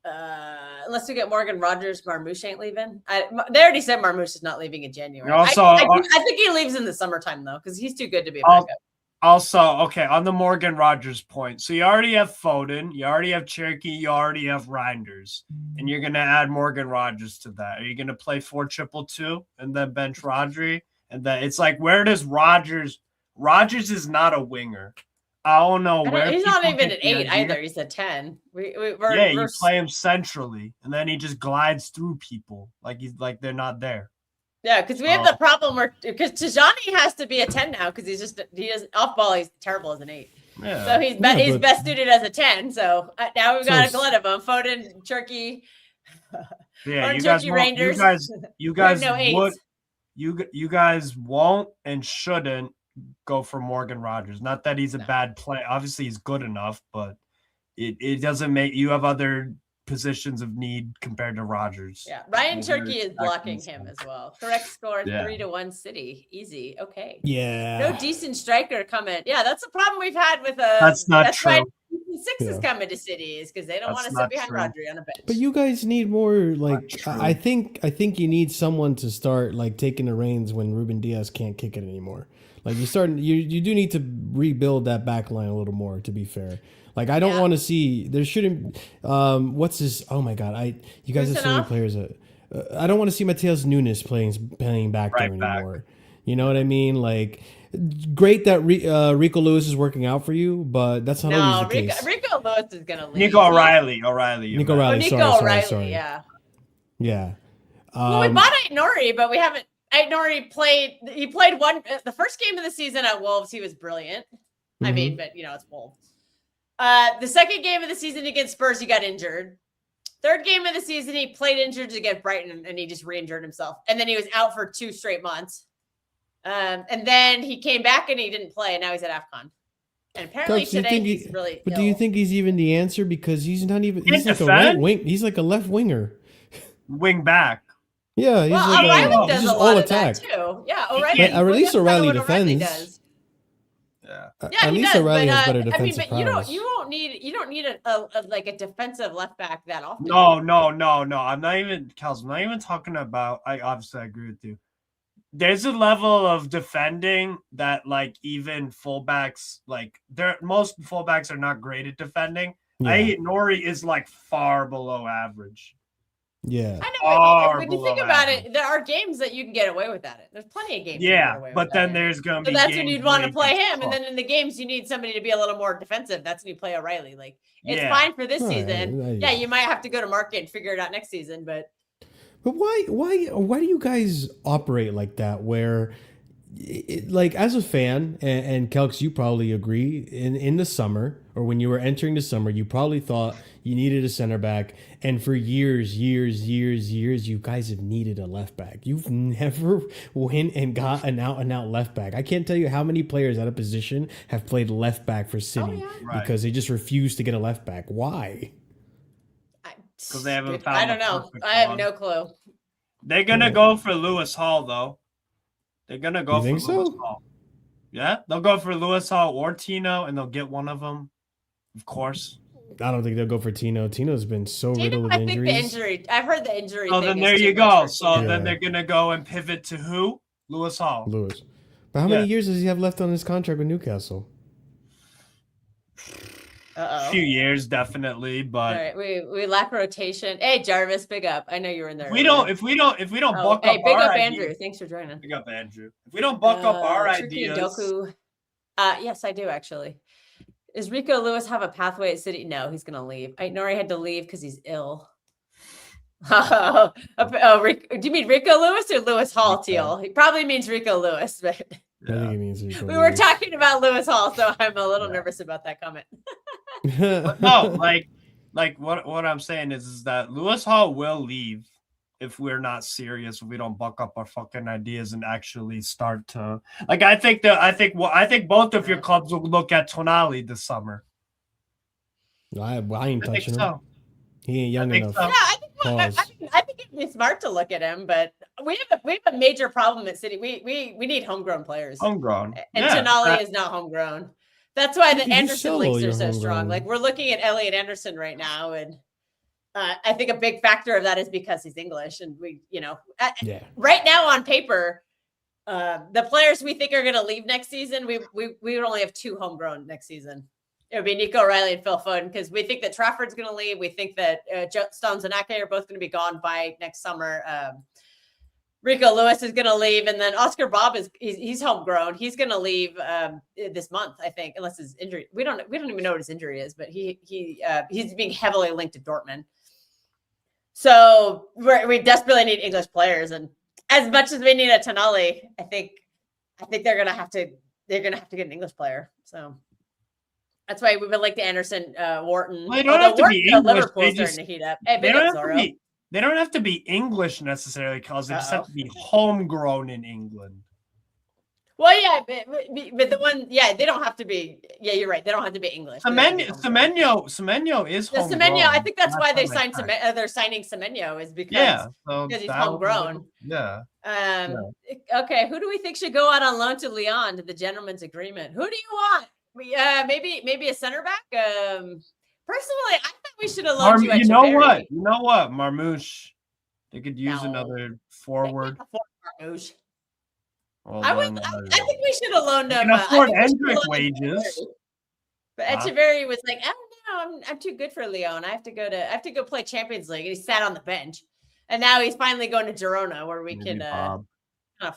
Unless we get Morgan Rogers, Marmoush ain't leaving. They already said Marmoush is not leaving in January.
Also,
I think he leaves in the summertime though, because he's too good to be a backup.
Also, okay, on the Morgan Rogers point. So you already have Foden, you already have Cherky, you already have Reinders, and you're gonna add Morgan Rogers to that. Are you gonna play 4-2-2 and then bench Rodri? And then it's like, where does Rogers? Rogers is not a winger. I don't know where
He's not even an 8
idea.
either. He's a 10.
You play him centrally, and then he just glides through people like they're not there.
Yeah, because we have the problem where because Tijani has to be a 10 now because he doesn't off ball. He's terrible as an 8.
Yeah.
So he's best suited as a 10. So now we've got a glut of them. Foden, Turkey.
Yeah,
you
guys,
Rangers.
you guys
no
would, you guys won't and shouldn't go for Morgan Rogers. Not that he's a bad player. Obviously, he's good enough, but it doesn't make you have other positions of need compared to Rogers.
Yeah, Ryan Turkey is blocking him as well. Correct score 3-1 City. Easy. Okay.
Yeah.
No decent striker coming. Yeah, that's the problem we've had with
That's not true.
Why 6 is coming to City is because they don't want to sit behind Rodri on a bench.
But you guys need more I think you need someone to start like taking the reins when Ruben Diaz can't kick it anymore. Like you do need to rebuild that back line a little more, to be fair. Like I don't want to see there shouldn't what's this? Oh my god! You guys have so many players. I don't want to see Mateus Nunes playing back there anymore. You know what I mean? Like great that Rico Lewis is working out for you, but that's not always the case.
Rico Lewis is gonna leave.
Nico O'Reilly.
Nico O'Reilly.
Sorry. Yeah.
Well, we bought Aït-Nouri, but we haven't. Aït-Nouri played. He played the first game of the season at Wolves. He was brilliant. I mean, but it's Wolves. The second game of the season against Spurs, he got injured. Third game of the season, he played injured against Brighton, and he just re-injured himself. And then he was out for 2 straight months. And then he came back and he didn't play, and now he's at AFCON. And apparently today he's really
But
ill.
do you think he's even the answer? Because he's not even. He's like
a
right wing. He's like a left winger.
Wing back.
Yeah, he's
O'Reilly does
he's
a lot of that too. Yeah, O'Reilly.
At least O'Reilly defends.
Yeah.
At least O'Reilly has better defensive
but you
prowess.
don't need a defensive left back that often.
No. I'm not even talking about. I obviously agree with you. There's a level of defending that like even fullbacks most fullbacks are not great at defending. Aït-Nouri is like far below average.
Yeah.
I know. When you
Horrible
think about
imagine.
it, there are games that you can get away with that. There's plenty of games. you can
Yeah,
get away
but
with
then
that.
there's gonna
So
be.
that's when
games
you'd want
where
to play
you get
him, and then in the games you need somebody to be a little more defensive. That's when you play O'Reilly. Like it's
Yeah.
fine for this
All right,
season. Yeah, you might have to go to market and figure it out next season, but
But why do you guys operate like that? Where, like, as a fan, and Kelks, you probably agree. In the summer, or when you were entering the summer, you probably thought you needed a center back, and for years, you guys have needed a left back. You've never went and got an out and out left back. I can't tell you how many players at a position have played left back for City
Right.
because they just refuse to get a left back. Why?
Because they haven't found.
I don't
the
know.
perfect
I have
one.
no clue.
They're gonna go for Lewis Hall though. They're gonna go
You
for
think
Lewis
so?
Hall. Yeah, they'll go for Lewis Hall or Tino, and they'll get one of them, of course.
I don't think they'll go for Tino. Tino's been so riddled with
I think the
injuries.
injury. I've heard the injury.
Oh,
thing
then
is
there
too
you
much
go.
for
So
Tino.
then they're gonna go and pivot to who? Lewis Hall.
Lewis. But how many years does he have left on his contract with Newcastle?
A few years, definitely,
All
but
right, we lack rotation. Hey, Jarvis, big up. I know you were in there.
if we don't buck
hey,
up
big
our
up,
ideas,
Andrew. Thanks for joining.
big up Andrew. If we don't buck up our
Tricky
ideas,
Doku. Yes, I do actually. Does Rico Lewis have a pathway at City? No, he's gonna leave. I know he had to leave because he's ill. Do you mean Rico Lewis or Lewis Hall, Teal? He probably means Rico Lewis, but
I think he means Rico
we were
Lewis.
talking about Lewis Hall, so I'm a little nervous about that comment.
no, like what I'm saying is that Lewis Hall will leave if we're not serious. If we don't buck up our fucking ideas and actually start to like. I think both of your clubs will look at Tonali this summer.
I ain't
I think
touching him.
so.
He ain't young
I think
enough.
so.
Yeah, I think it'd be smart to look at him, but we have a major problem at City. We need homegrown players,
Homegrown.
and
Yeah,
Tonali is not homegrown. That's why the
You
Anderson
sell
links
your
are so strong.
homegrown.
Like we're looking at Elliot Anderson right now, and I think a big factor of that is because he's English, and
Yeah.
right now on paper, the players we think are going to leave next season, we would only have 2 homegrown next season. It would be Nico O'Reilly and Phil Foden because we think that Trafford's going to leave. We think that Stones and Ake are both going to be gone by next summer. Rico Lewis is going to leave, and then Oscar Bob he's homegrown. He's going to leave this month, I think, unless his injury. We don't even know what his injury is, but he's being heavily linked to Dortmund. So we desperately need English players, and as much as we need a Tonali, I think they're going to have to get an English player. So that's why we would like the Anderson, Wharton.
Well, they don't have to be English.
Liverpool's starting to heat up. Hey,
They don't have to be English necessarily, because they just have to be homegrown in England.
Well, yeah, but the one, they don't have to be. Yeah, you're right. They don't have to be English.
Semenyo is homegrown.
Semenyo. I think that's why they
what I
signed.
meant.
They're signing Semenyo is because he's homegrown.
Yeah.
Okay, who do we think should go out on loan to Lyon to the gentleman's agreement? Who do you want? Maybe a center back. Personally, I thought we should have loaned you.
You know what? Marmouche. They could use another forward.
Marmouche.
Well,
I think we should have loaned him.
You can afford Hendrick wages.
But Echeverry was like, I don't know, I'm too good for Lyon. I have to go play Champions League. And he sat on the bench, and now he's finally going to Girona, where we can. I don't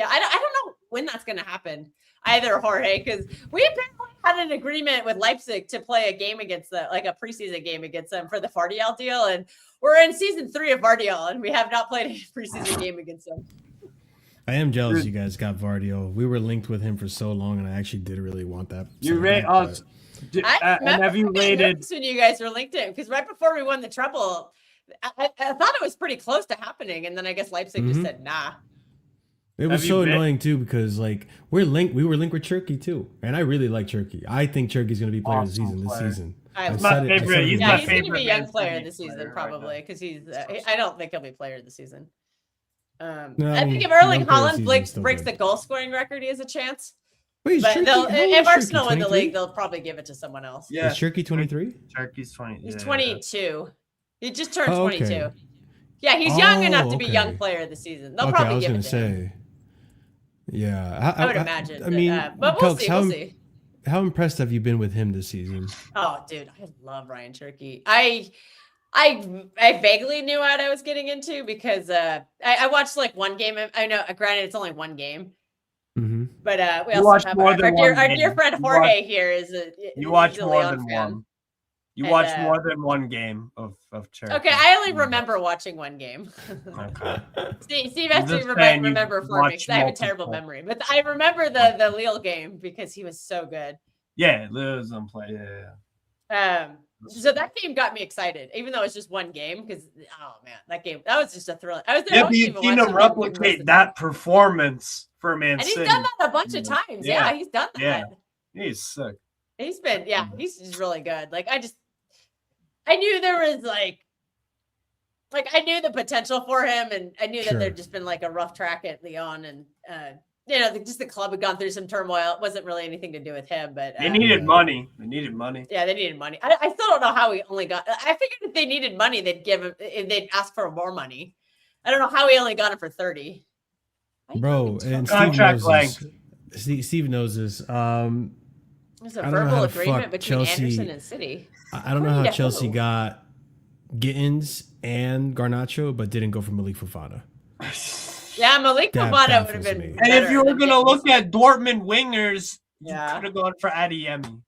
know when that's going to happen either, Jorge, because we apparently had an agreement with Leipzig to play a game against them, like a preseason game against them for the Vardial deal, and we're in season 3 of Vardial, and we have not played a preseason game against them.
I am jealous you guys got Vardio. We were linked with him for so long, and I actually did really want that.
And have you rated
when you guys were linked in? Because right before we won the treble, I thought it was pretty close to happening, and then I guess Leipzig just said nah.
It was so annoying too because we were linked with Cherki too, and I really like Cherki. I think Cherki's going to be player of the season this season.
He's my favorite.
He's going to be young player this season probably because he's. I don't think he'll be player of the season. I think if Erling Haaland breaks the goal scoring record, he has a chance.
Wait,
but if Arsenal win the league, they'll probably give it to someone else.
Yeah, is Cherki 23?
Cherki's 20.
He's 22. He just turned 22. Okay. Yeah, he's young enough to be young player of the season. They'll probably give it to him.
Yeah,
I would imagine.
I mean,
but we'll see.
How impressed have you been with him this season?
Oh, dude, I love Ryan Cherki. I vaguely knew what I was getting into because I watched like one game. I know, granted, it's only one game, but we
You
also
watched
have
more
our
than
dear,
one
our dear
game.
friend
You
Jorge here is
You watch
he's a
more
Leon
than
fan.
one. You
And,
watch more than one game of Cherokee.
Okay, I only remember watching one game.
Okay.
Steve has to
just saying you
remember for me
watched
because I have a terrible
multiple.
memory. But I remember the Lille game because he was so good.
Yeah, Liz on play. Yeah.
So that game got me excited, even though it's just one game. Because that was just a thrill. I was there.
Yeah, but you've seen him replicate that performance for Man
and
City.
he's done that a bunch of times. Yeah, he's done that.
Yeah, he's sick.
He's been, he's really good. Like I knew there was like I knew the potential for him, and I knew that there'd just been like a rough track at Lyon, and just the club had gone through some turmoil. It wasn't really anything to do with him, but
they needed money. They needed money.
Yeah, they needed money. I still don't know how he only got. I figured if they needed money, they'd give him. They'd ask for more money. I don't know how he only got it for 30.
Bro, and
contract length.
Steve knows this.
There's a verbal agreement between Anderson and City.
I don't know how Chelsea got Gittins and Garnacho, but didn't go for Malik Fofana.
Yeah, Malik Fofana would have been.
And if you were going to look at Dortmund wingers, you could have gone for Adeyemi.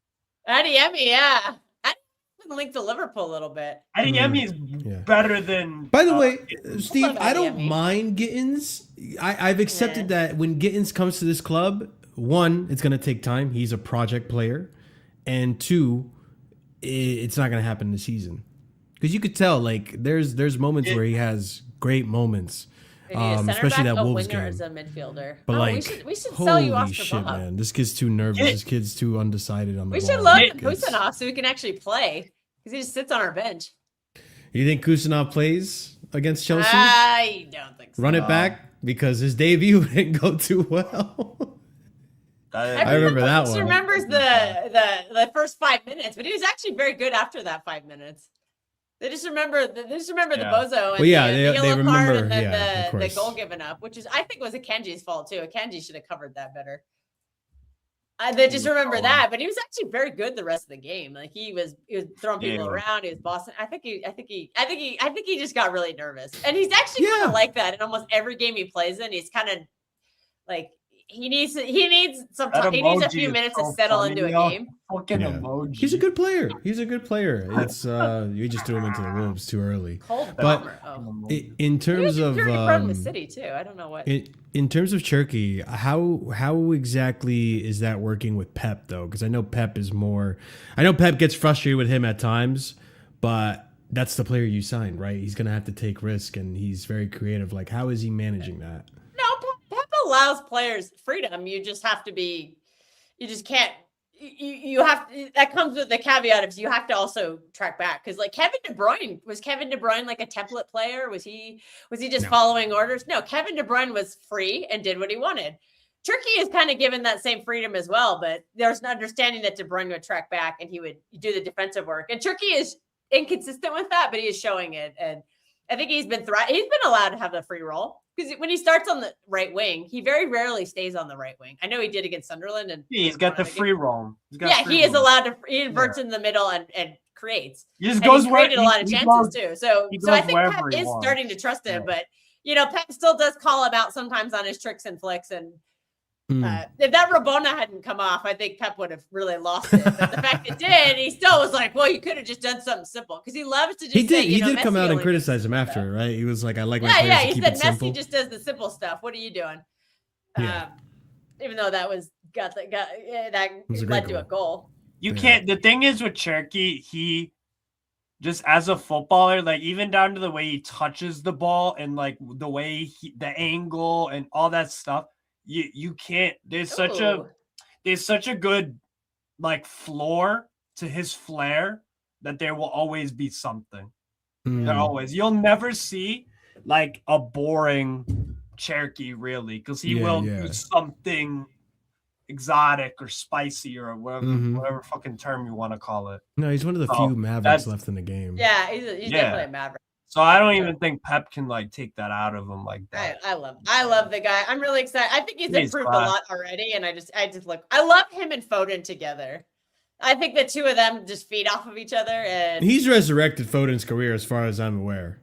Adeyemi, yeah. Adeyemi linked to Liverpool a little bit.
Adeyemi is better than.
By the way, Steve, I don't mind Gittins. I've accepted that when Gittins comes to this club, one, it's going to take time. He's a project player. And two, it's not going to happen this season. Because you could tell, like, there's moments where he has great moments. Especially that Wolves game.
As a midfielder.
But
we should sell you
holy
Oscar
shit,
Bob.
Man. This kid's too nervous. This kid's too undecided on the ball.
We should load Kusanov so he can actually play. Because he just sits on our bench.
You think Kusanov plays against Chelsea?
I don't think so.
Run it back? Because his debut didn't go too well. I remember that one.
He remembers the first 5 minutes, but he was actually very good after that 5 minutes. They just remember the bozo and the yellow card and then the goal given up, which is I think was Akanji's fault too. Akanji should have covered that better. They just remember that, but he was actually very good the rest of the game. Like he was throwing people around. He was bossing. I think he just got really nervous, and he's actually kind of like that in almost every game he plays in. He's kind of like. He needs some time. He needs a few minutes to settle into a game.
Emoji.
He's a good player. It's you just threw him into the wolves too early. But in terms of
the city too, I don't know what.
In terms of Cherki, how exactly is that working with Pep though? Because I know Pep is more. I know Pep gets frustrated with him at times, but that's the player you signed, right? He's gonna have to take risk, and he's very creative. Like, how is he managing that?
Pep allows players freedom. You just have to be. You just can't. You have that comes with the caveat of you have to also track back because like Kevin De Bruyne like a template player? Was he just following orders? No, Kevin De Bruyne was free and did what he wanted. Turkey is kind of given that same freedom as well, but there's an understanding that De Bruyne would track back and he would do the defensive work. And Turkey is inconsistent with that, but he is showing it. And I think he's been allowed to have the free role. Because when he starts on the right wing, he very rarely stays on the right wing. I know he did against Sunderland, and
he's got the free roam.
He is allowed to. He inverts in the middle and creates.
He just goes where
created a lot of chances too. So I think Pep is starting to trust him, but Pep still does call him out sometimes on his tricks and flicks. And if that Rabona hadn't come off, I think Pep would have really lost it. But the fact it did, he still was like, "Well, you could have just done something simple," because he loves to just.
He did come out and criticize him after, right? He was like, "I like my players to keep it simple."
Messi just does the simple stuff. What are you doing? Even though that led to a goal.
You can't. The thing is with Cherki, he just as a footballer, like even down to the way he touches the ball and like the way the angle and all that stuff. You can't. There's such a good like floor to his flair that there will always be something. There always. You'll never see like a boring Cherki really, because he will do something exotic or spicy or whatever fucking term you want to call it.
No, he's one of the few Mavericks left in the game.
Yeah, he's definitely a Maverick.
So I don't even think Pep can like take that out of him like that.
I love the guy. I'm really excited. I think he's improved a lot already, and I just look. I love him and Foden together. I think the two of them just feed off of each other, and
He's resurrected Foden's career as far as I'm aware.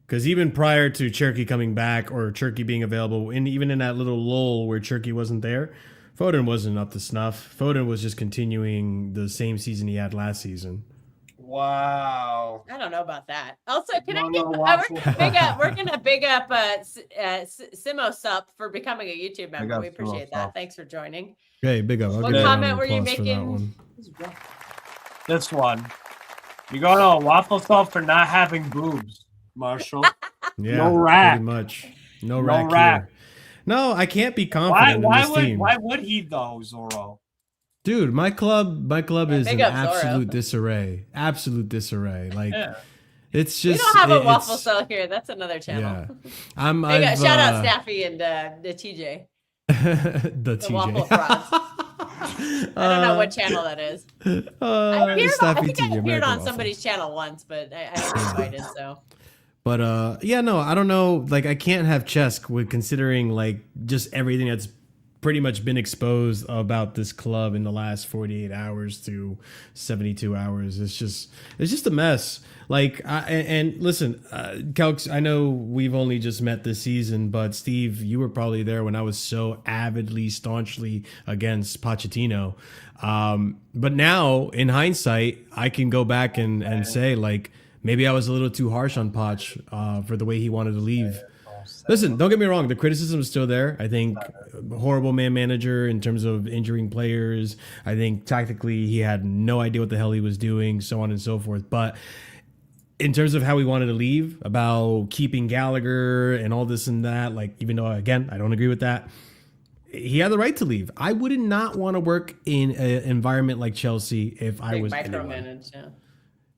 Because even prior to Cherky coming back or Cherky being available, and even in that little lull where Cherky wasn't there, Foden wasn't up to snuff. Foden was just continuing the same season he had last season.
Wow.
I don't know about that. Also, can
No,
I give,
no,
we're
waffle.
gonna big up Simo Sup for becoming a YouTube member.
up
We appreciate that.
Simo.
Thanks for joining.
Hey, big up. I'll
What
give you a round
comment
of
were you
applause for that
making?
one.
This one. You go to Waffle Stuff for not having boobs, Marshall.
Yeah,
No rap.
pretty much. No,
No
rack
rap.
here. No, I can't be confident in this team.
Why would he though, Zorro?
Dude, my club is
big
in
up Zorro.
absolute disarray. Absolute disarray. Like
Yeah.
it's
We
just
don't have a
it's-
waffle cell here. That's another channel.
Yeah.
Shout out Staffy and the TJ.
the
Waffle
TJ.
Frogs. I don't know what channel that is. I think I appeared on somebody's channel once, but I was invited, so.
But yeah, no, I don't know. Like, I can't have Chesk with considering like just everything that's pretty much been exposed about this club in the last 48 hours to 72 hours. It's just a mess. Like, and listen, Kelks, I know we've only just met this season, but Steve, you were probably there when I was so avidly, staunchly against Pochettino. But now, in hindsight, I can go back and say, like, maybe I was a little too harsh on Poch for the way he wanted to leave. Listen, don't get me wrong. The criticism is still there. I think horrible man manager in terms of injuring players. I think tactically he had no idea what the hell he was doing, so on and so forth. But in terms of how he wanted to leave, about keeping Gallagher and all this and that, like, even though, again, I don't agree with that, he had the right to leave. I would not want to work in an environment like Chelsea if I was anyone.
Micromanage, yeah.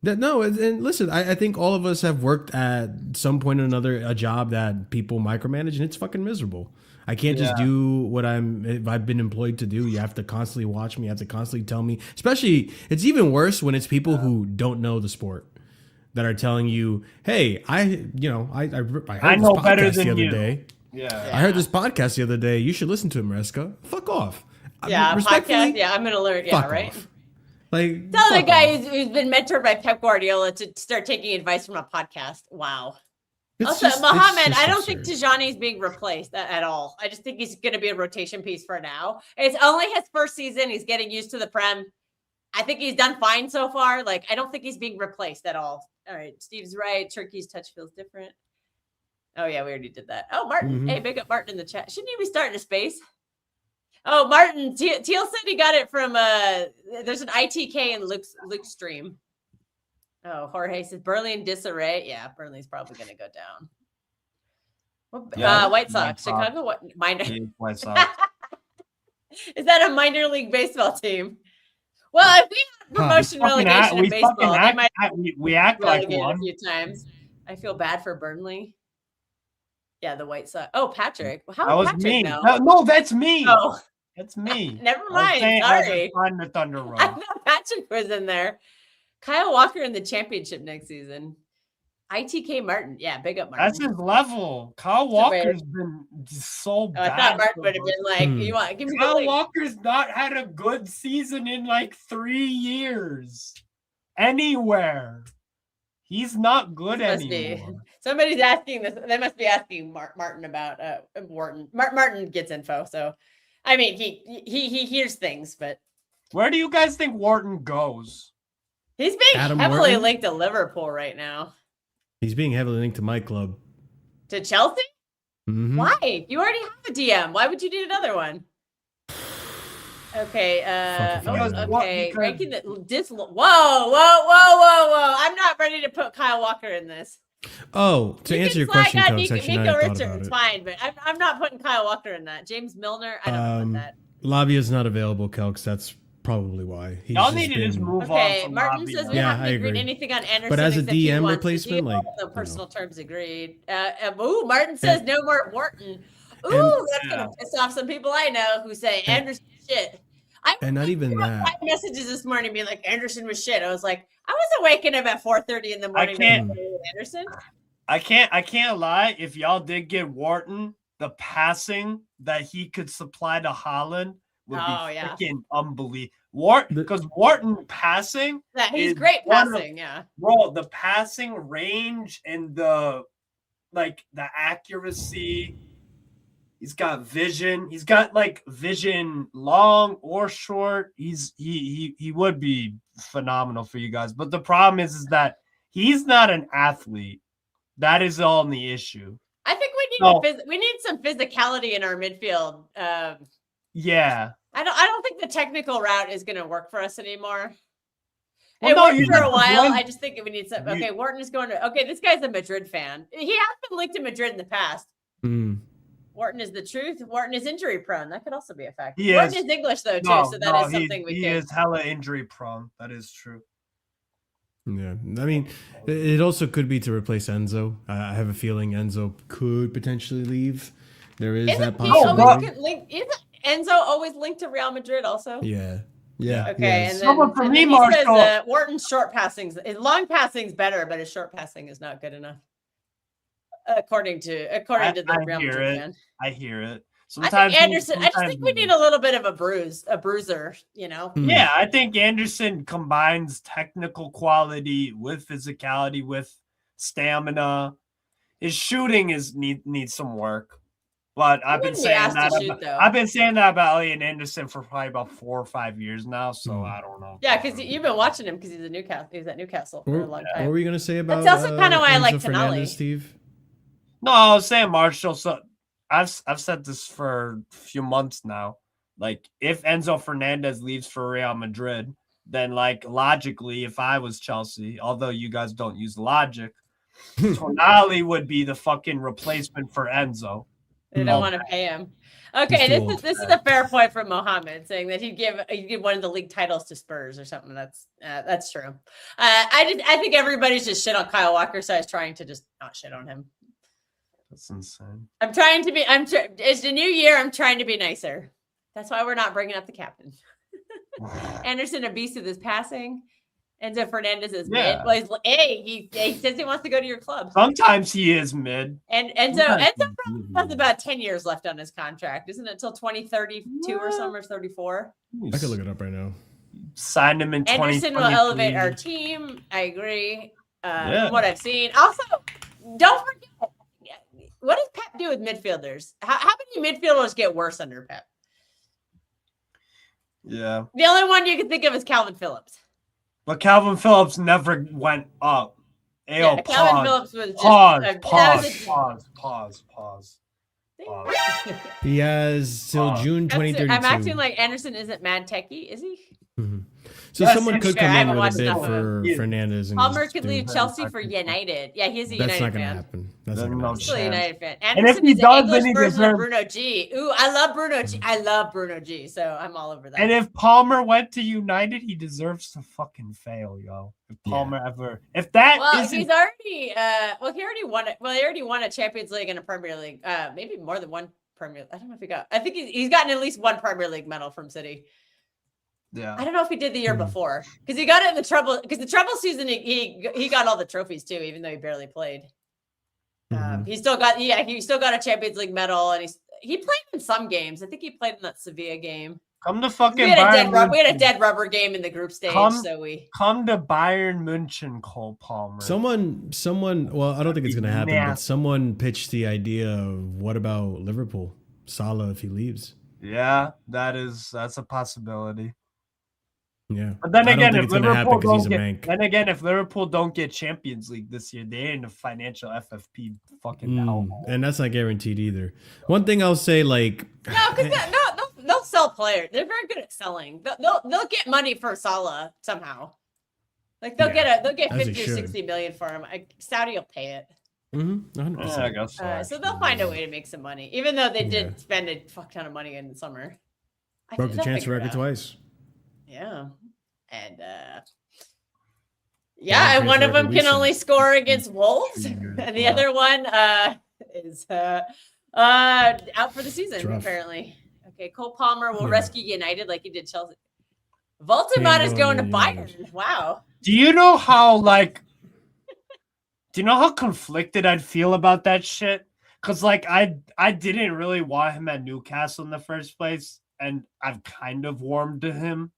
No, and listen, I think all of us have worked at some point or another a job that people micromanage, and it's fucking miserable. I can't just do what if I've been employed to do. You have to constantly watch me. You have to constantly tell me. Especially, it's even worse when it's people who don't know the sport that are telling you, "Hey, I heard
know
this
better
podcast
than
the other
you."
day.
Yeah.
I heard this podcast the other day. You should listen to it, Mariska. Fuck off.
Yeah,
Respectfully,
podcast. Yeah, I'm gonna learn. Yeah,
fuck
right.
off. Like,
Tell the
fuck
guy
off.
who's been mentored by Pep Guardiola to start taking advice from a podcast. Wow.
It's
Also,
just-
Mohamed,
it's just
I don't think
absurd.
Tijani's being replaced at all. I just think he's going to be a rotation piece for now. It's only his first season. He's getting used to the Prem. I think he's done fine so far. Like, I don't think he's being replaced at all. All right, Steve's right. Turkey's touch feels different. Oh, yeah, we already did that. Oh, Martin.
Mhm.
Hey, big up Martin in the chat. Shouldn't he be starting a space? Oh, Martin, Teal said he got it from there's an ITK in Luke's stream. Oh, Jorge says Burnley in disarray. Yeah, Burnley's probably going to go down. White Sox, Chicago. What minor?
White Sox.
Is that a minor league baseball team? Well, if we had promotion relegation in baseball, they might
we act like
relegate a
one.
few times. I feel bad for Burnley. Yeah, the White Sox. Oh, Patrick. How
That
would
was
Patrick
me.
know?
No, that's me.
Oh,
That's me.
never
I was
mind.
saying I was
Sorry.
on the Thunder Road.
I thought Patrick was in there. Kyle Walker in the championship next season. ITK Martin. Yeah, big up Martin.
That's his level. Kyle Walker's been so
Oh, I
bad.
thought Martin would have been like, you want give me the
Kyle
link.
Walker's not had a good season in like 3 years. Anywhere. He's not good
Must be.
anymore.
Somebody's asking this. They must be asking Martin about Wharton. Martin gets info, so I mean he hears things, but
Where do you guys think Wharton goes?
he's being
Adam
heavily
Wharton?
linked to Liverpool right now.
He's being heavily linked to my club.
To Chelsea?
Mhm.
Why? You already have a DM. Why would you need another one? Okay.
Fucking fine, man.
Okay.
Because-
Ranking the whoa. I'm not ready to put Kyle Walker in this.
Oh, to
You
answer
can
your
slag
question,
on
Coach, actually,
Nico
now I thought
Richards,
about it.
fine, but I'm not putting Kyle Walker in that. James Milner, I don't know about that.
Lavia's not available, Kelks. That's probably why. He's
Y'all
just
need to just
been-
move
Okay,
on from
Martin
Robbie
says
now.
we
Yeah,
haven't
I
agreed
agree.
anything on Anderson.
But as a
except he
DM
wants to
replacement,
deal.
like,
no
you
personal
know.
terms agreed. Martin says no more Wharton. Ooh,
And-
that's gonna piss off some people I know who say Anderson shit.
And not even that.
5 messages this morning being like Anderson was shit. I was like, I wasn't waking up at 4:30 in the morning. to
can't-
play with Anderson.
I can't lie. If y'all did get Wharton, the passing that he could supply to Holland would
Oh,
be
yeah.
freaking unbelievable. Because Wharton passing,
Yeah, he's
is
great
one of-
passing. Yeah.
bro, the passing range and the accuracy. He's got vision. He's got like vision long or short. He would be phenomenal for you guys. But the problem is that he's not an athlete. That is all in the issue.
I think we need some physicality in our midfield.
Yeah.
I don't think the technical route is going to work for us anymore.
Well,
It
no,
worked
you
for a
have to
while.
blend-
I just think we need some. Okay, Wharton is going to. Okay, this guy's a Madrid fan. He has been linked to Madrid in the past.
Mm.
Wharton is the truth. Wharton is injury prone. That could also be a factor.
He
Wharton
is.
is English though too,
No,
so that
no,
is something we
he
can.
is hella injury prone. That is true.
Yeah, I mean, it also could be to replace Enzo. I have a feeling Enzo could potentially leave. There is that
Isn't he
possibility.
always linked? Isn't Enzo always linked to Real Madrid also?
Yeah. Yeah.
Okay,
yes.
and
Someone
then,
for
and
me,
then he says
Marshall-
Wharton's short passing's his long passing's better, but his short passing is not good enough. According to the
I
Real
hear
Madrid
it.
fan.
I hear it.
I
Sometimes
think Anderson. I just
sometimes
think we need a little bit of a bruiser. You know.
Hmm.
Yeah, I think Anderson combines technical quality with physicality, with stamina. His shooting needs some work. But I've been
wouldn't be
saying
asked to
that.
shoot, though.
I've been saying that about Elliot Anderson for probably about 4 or 5 years now. So
Hmm.
I don't know.
Yeah, because you've been watching him because he's a Newcastle. He's at Newcastle for a long
What
time.
were you gonna say about?
also kinda why I like
Enzo Fernandez,
Tonali.
Steve?
No, I was saying Marshall. So I've said this for a few months now. Like if Enzo Fernandez leaves for Real Madrid, then like logically, if I was Chelsea, although you guys don't use logic, Tonali would be the fucking replacement for Enzo.
They
Oh.
don't want to pay him. Okay,
He's too
this
old.
is a fair point from Mohammed saying that he'd give one of the league titles to Spurs or something. That's true. I think everybody's just shit on Kyle Walker, so I was trying to just not shit on him.
That's insane.
I'm trying to be. It's the new year. I'm trying to be nicer. That's why we're not bringing up the captain. Anderson a beast with his passing. Enzo Fernandez is
Yeah.
mid. Well, he says he wants to go to your club.
Sometimes he is mid.
And Enzo
Sometimes
probably
he
has
is
about 10 years left on his contract, isn't it? Until 2032 or something, or 34.
mid.
I could look it up right now.
Signed him in
Anderson will elevate
2023.
our team. I agree.
Yeah.
From what I've seen. Also, don't forget, what does Pep do with midfielders? How many midfielders get worse under Pep?
Yeah.
The only one you can think of is Calvin Phillips.
But Calvin Phillips never went up. Ayo,
Yeah,
pause.
Calvin Phillips was just
Pause,
that
pause,
was a-
pause.
He has till June 2032.
I'm acting like Anderson isn't mad techie, is he?
Mhm. So
Yes,
someone
it's
could
fair. I
come in
haven't
with a
watched
bid
enough of
for
him.
Fernandez. And
Palmer
just
could
do-
leave Chelsea for United. Yeah, he's a
That's
United
not gonna
fan.
happen. That's
Then
not
no
gonna
Still a
happen.
United fan.
if
Anderson
he
is
does,
the
then
English
he
version of
deserves-
Bruno G. Ooh, I love Bruno G. I love Bruno G. So I'm all over that.
And if Palmer went to United, he deserves to fucking fail, yo. If
Yeah.
Palmer ever, if that
well,
isn't,
he's already he already won it. Well, he already won a Champions League and a Premier League. Maybe more than one Premier. I don't know if he got. I think he's gotten at least one Premier League medal from City. I
yeah,
don't know if he did the year
Hmm.
before because he got it in the treble. Because the treble season, he got all the trophies too, even though he barely played.
Mhm.
He still got a Champions League medal, and he played in some games. I think he played in that Sevilla game.
come to fucking
We had
Bayern.
we had a
München.
dead rubber game in the group stage,
Come-
so we.
Come to Bayern München, Cole Palmer.
Someone. Well, I don't think it's gonna happen. But
Nasty.
someone pitched the idea of what about Liverpool? Salah if he leaves.
Yeah, that's a possibility.
Yeah.
But then
I don't
again,
think
if
it's gonna happen
Liverpool
because he's
don't
a
get,
mank.
then again, if Liverpool don't get Champions League this year, they're in a financial FFP fucking hellhole.
And that's not guaranteed either. One thing I'll say, like,
No, because they'll sell players. They're very good at selling. They'll get money for Salah somehow. Like they'll
Yeah,
get
as they
50 or
should.
60 million for him. Saudi will pay it.
100%.
Yeah, I guess so.
So
actually.
they'll find a way to make some money, even though they
Yeah.
did spend a fuck ton of money in the summer.
Broke the
They'll
chance
figure it
record
out.
twice.
Yeah, and
Yeah,
and one of them
transfer
can only
releases.
score against Wolves,
Fingers
and the
crossed.
other one is out for the season
It's rough.
apparently. Okay, Cole Palmer will
Yeah.
rescue United like he did Chelsea. Voltemot is going to
going to
Bayern.
United.
Wow.
Do you know how conflicted I'd feel about that shit? Because I didn't really want him at Newcastle in the first place, and I've kind of warmed to him.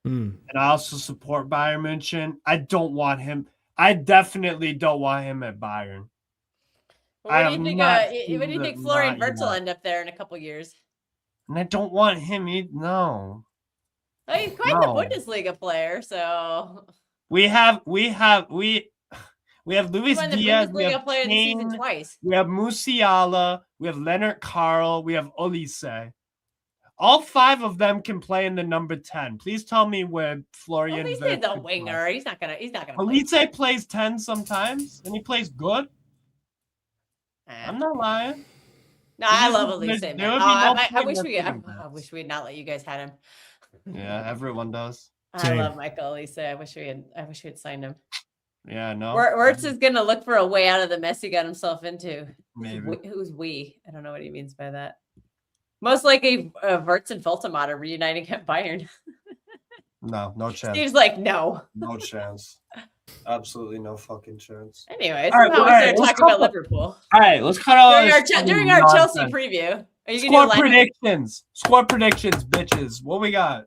and I also support Bayern München. I don't want him. I definitely don't want him at Bayern.
What do you think Florian Wirtz will end up there in a couple years?
And I don't want him either. No.
Well, he's quite the Bundesliga player, so
we have Luis Diaz, we have
player
Kane,
the season twice.
We have Musiala, we have Leonard Carl, we have Olise. All 5 of them can play in the number 10. Please tell me where Florian
Olise is a winger. He's not gonna
Olise plays 10 sometimes, and he plays good. I'm not lying.
No, I love Olise, man. I wish we had not let you guys had him.
Yeah, everyone does.
I love Michael Olise. I wish we had signed him.
Yeah, no.
Wirtz is gonna look for a way out of the mess he got himself into.
Maybe.
Who's we? I don't know what he means by that. Most likely, Wirtz and Fulton are reuniting at Bayern.
No chance.
Steve's like, no.
No chance. Absolutely no fucking chance.
Anyway, somehow we started talking about Liverpool.
All right, let's cut out
during our Chelsea preview. Are you
Squad predictions. Squad predictions, bitches. What we got?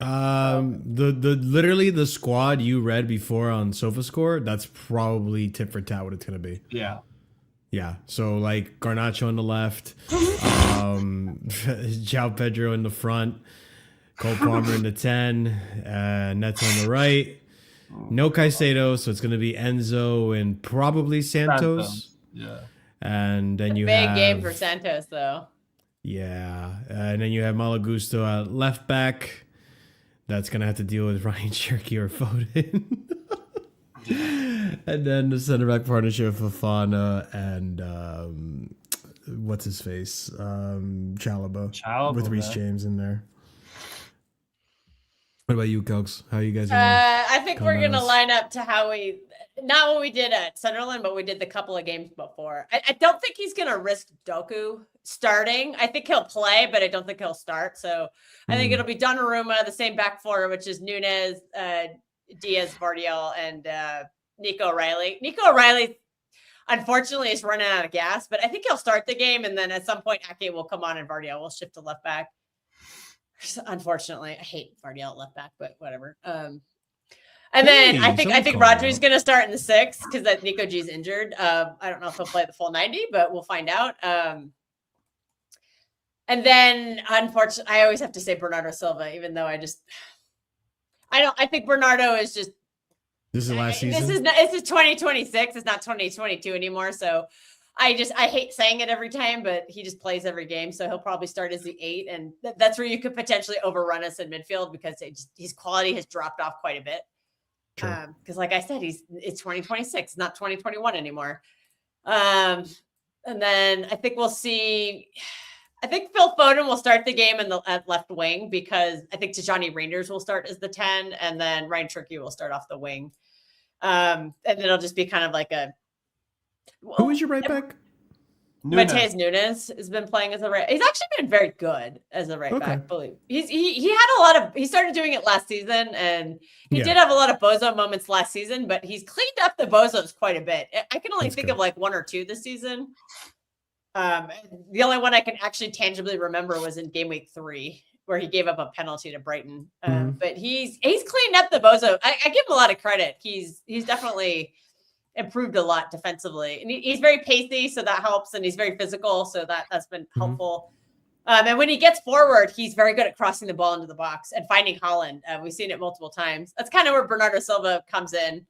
Literally the squad you read before on SofaScore, that's probably tit for tat what it's gonna be.
Yeah.
Yeah. So like Garnacho on the left, João Pedro in the front, Cole Palmer in the 10, Nets on the right. No Caicedo, so it's gonna be Enzo and probably Santos.
Yeah.
And then you
big
have
game for Santos though.
Yeah. And then you have Malagusto at left back. That's going to have to deal with Ryan Cherky or Foden. And then the center back partnership of Fofana and what's his face? Chalobah with Reece James in there. What about you, Cokes? How are you guys doing?
I think we're going to line up to how not what we did at Sunderland, but we did the couple of games before. I don't think he's going to risk Doku starting. I think he'll play, but I don't think he'll start. So I think it'll be Donnarumma, the same back four, which is Nunes, Diaz, Vardiel, and Nico O'Reilly. Nico O'Reilly, unfortunately, is running out of gas, but I think he'll start the game. And then at some point, Ake will come on and Vardiel will shift to left back. Unfortunately, I hate Vardiel at left back, but whatever. And then I think Rodri's going to start in the 6 because that Nico G's injured. I don't know if he'll play the full 90, but we'll find out. And then, unfortunately, I always have to say Bernardo Silva, even though I think Bernardo is just.
This is last season.
This is 2026. It's not 2022 anymore. So I hate saying it every time, but he just plays every game. So he'll probably start as the 8. And that's where you could potentially overrun us in midfield because his quality has dropped off quite a bit. Because like I said, it's 2026, it's not 2021 anymore. And then I think we'll see. I think Phil Foden will start the game at left wing because I think Tijani Reinders will start as the 10, and then Ryan Cherky will start off the wing. And it'll just be kind of like a.
Who is your right back?
Matheus Nunes has been playing as a right. He's actually been very good as a right back. I believe he had a lot of. He started doing it last season, and he did have a lot of bozo moments last season. But he's cleaned up the bozos quite a bit. I can only think of like 1 or 2 this season. The only one I can actually tangibly remember was in game week 3, where he gave up a penalty to Brighton. But he's cleaned up the bozo. I give him a lot of credit. He's definitely improved a lot defensively, and he's very pacey, so that helps, and he's very physical, so that's been helpful. And when he gets forward, he's very good at crossing the ball into the box and finding Haaland. We've seen it multiple times. That's kind of where Bernardo Silva comes in,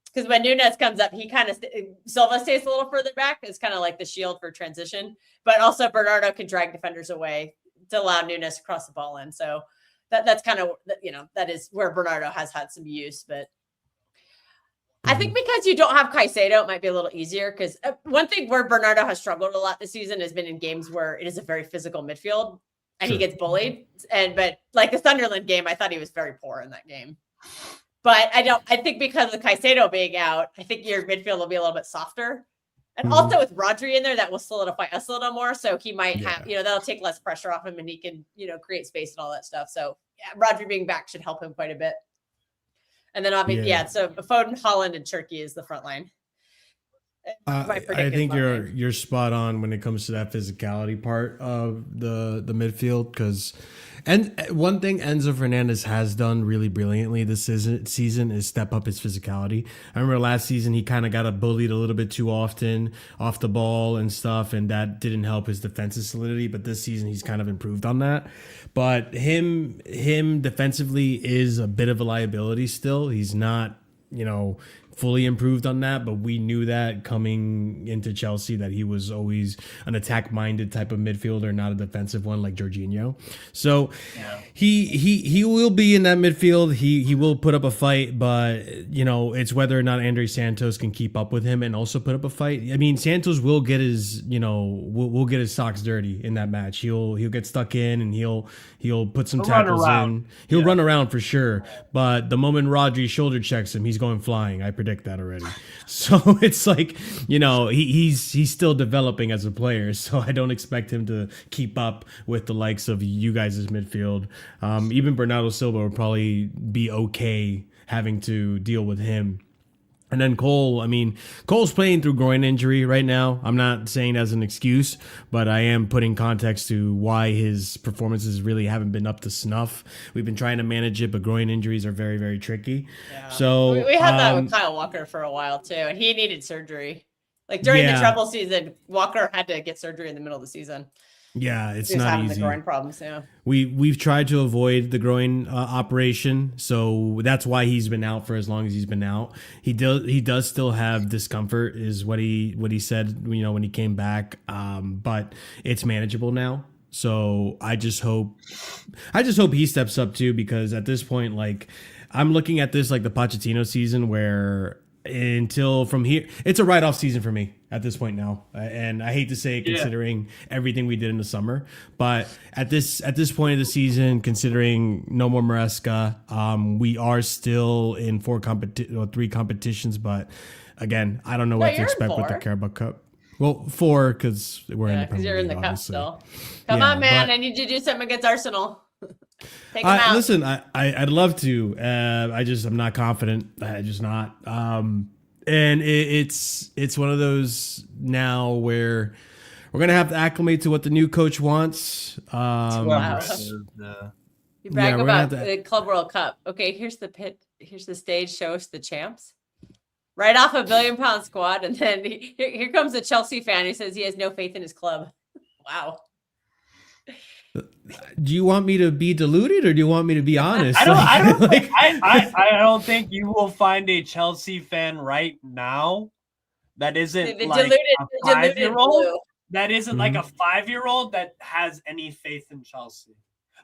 because when Nunes comes up, he kind of Silva stays a little further back. It's kind of like the shield for transition, but also Bernardo can drag defenders away to allow Nunes to cross the ball in. So that's kind of, that is where Bernardo has had some use, but I think because you don't have Caicedo, it might be a little easier, because one thing where Bernardo has struggled a lot this season has been in games where it is a very physical midfield and he gets bullied. But like the Sunderland game, I thought he was very poor in that game. But I think because of Caicedo being out, I think your midfield will be a little bit softer. And also with Rodri in there, that will solidify us a little more. So he might have, that'll take less pressure off him and he can, create space and all that stuff. So Rodri being back should help him quite a bit. And then obviously, so Foden, Haaland, and Cherky is the front line. My
I
predicted
think
Monday.
you're spot on when it comes to that physicality part of the midfield because and one thing Enzo Fernandez has done really brilliantly this season is step up his physicality. I remember last season he kind of got bullied a little bit too often off the ball and stuff, and that didn't help his defensive solidity. But this season he's kind of improved on that. But him defensively is a bit of a liability still. He's not, fully improved on that, but we knew that coming into Chelsea that he was always an attack-minded type of midfielder, not a defensive one like Jorginho. So he will be in that midfield. He will put up a fight, but it's whether or not Andre Santos can keep up with him and also put up a fight. I mean, Santos will get his will get his socks dirty in that match. He'll get stuck in and he'll put some tackles in. He'll run around for sure. But the moment Rodri shoulder checks him, he's going flying. I predict that already. So it's like, he's still developing as a player. So I don't expect him to keep up with the likes of you guys' midfield. Even Bernardo Silva will probably be okay having to deal with him. And then Cole's playing through groin injury right now. I'm not saying as an excuse, but I am putting context to why his performances really haven't been up to snuff. We've been trying to manage it, but groin injuries are very, very tricky.
Yeah.
So
we had that with Kyle Walker for a while too, and he needed surgery. Like during the treble season, Walker had to get surgery in the middle of the season.
Yeah, it's
he was
not
having
easy.
The groin problems, yeah.
We've tried to avoid the groin operation, so that's why he's been out for as long as he's been out. He does still have discomfort, is what he said. When he came back, but it's manageable now. So I just hope he steps up too, because at this point, like I'm looking at this like the Pochettino season where. Until from here, it's a write-off season for me at this point now, and I hate to say it considering everything we did in the summer, but at this point of the season, considering no more Maresca, we are still in 3 competitions, but again, I don't know what to expect with the Carabao Cup. Well, 4 because we're in the Premier League,
you're in the
obviously.
cup still. Come on, man! I need you to do something against Arsenal. Take him out.
Listen, I'd love to. I'm not confident. I'm just not. And it's one of those now where we're gonna have to acclimate to what the new coach wants.
Wow. You brag about the Club World Cup. Okay, here's the pit. Here's the stage. Show us the champs. Right off a £1 billion squad, and then here comes a Chelsea fan who says he has no faith in his club. Wow.
Do you want me to be deluded or do you want me to be honest?
I don't think you will find a Chelsea fan right now that isn't like a 5-year-old. That isn't like a 5-year-old that has any faith in Chelsea.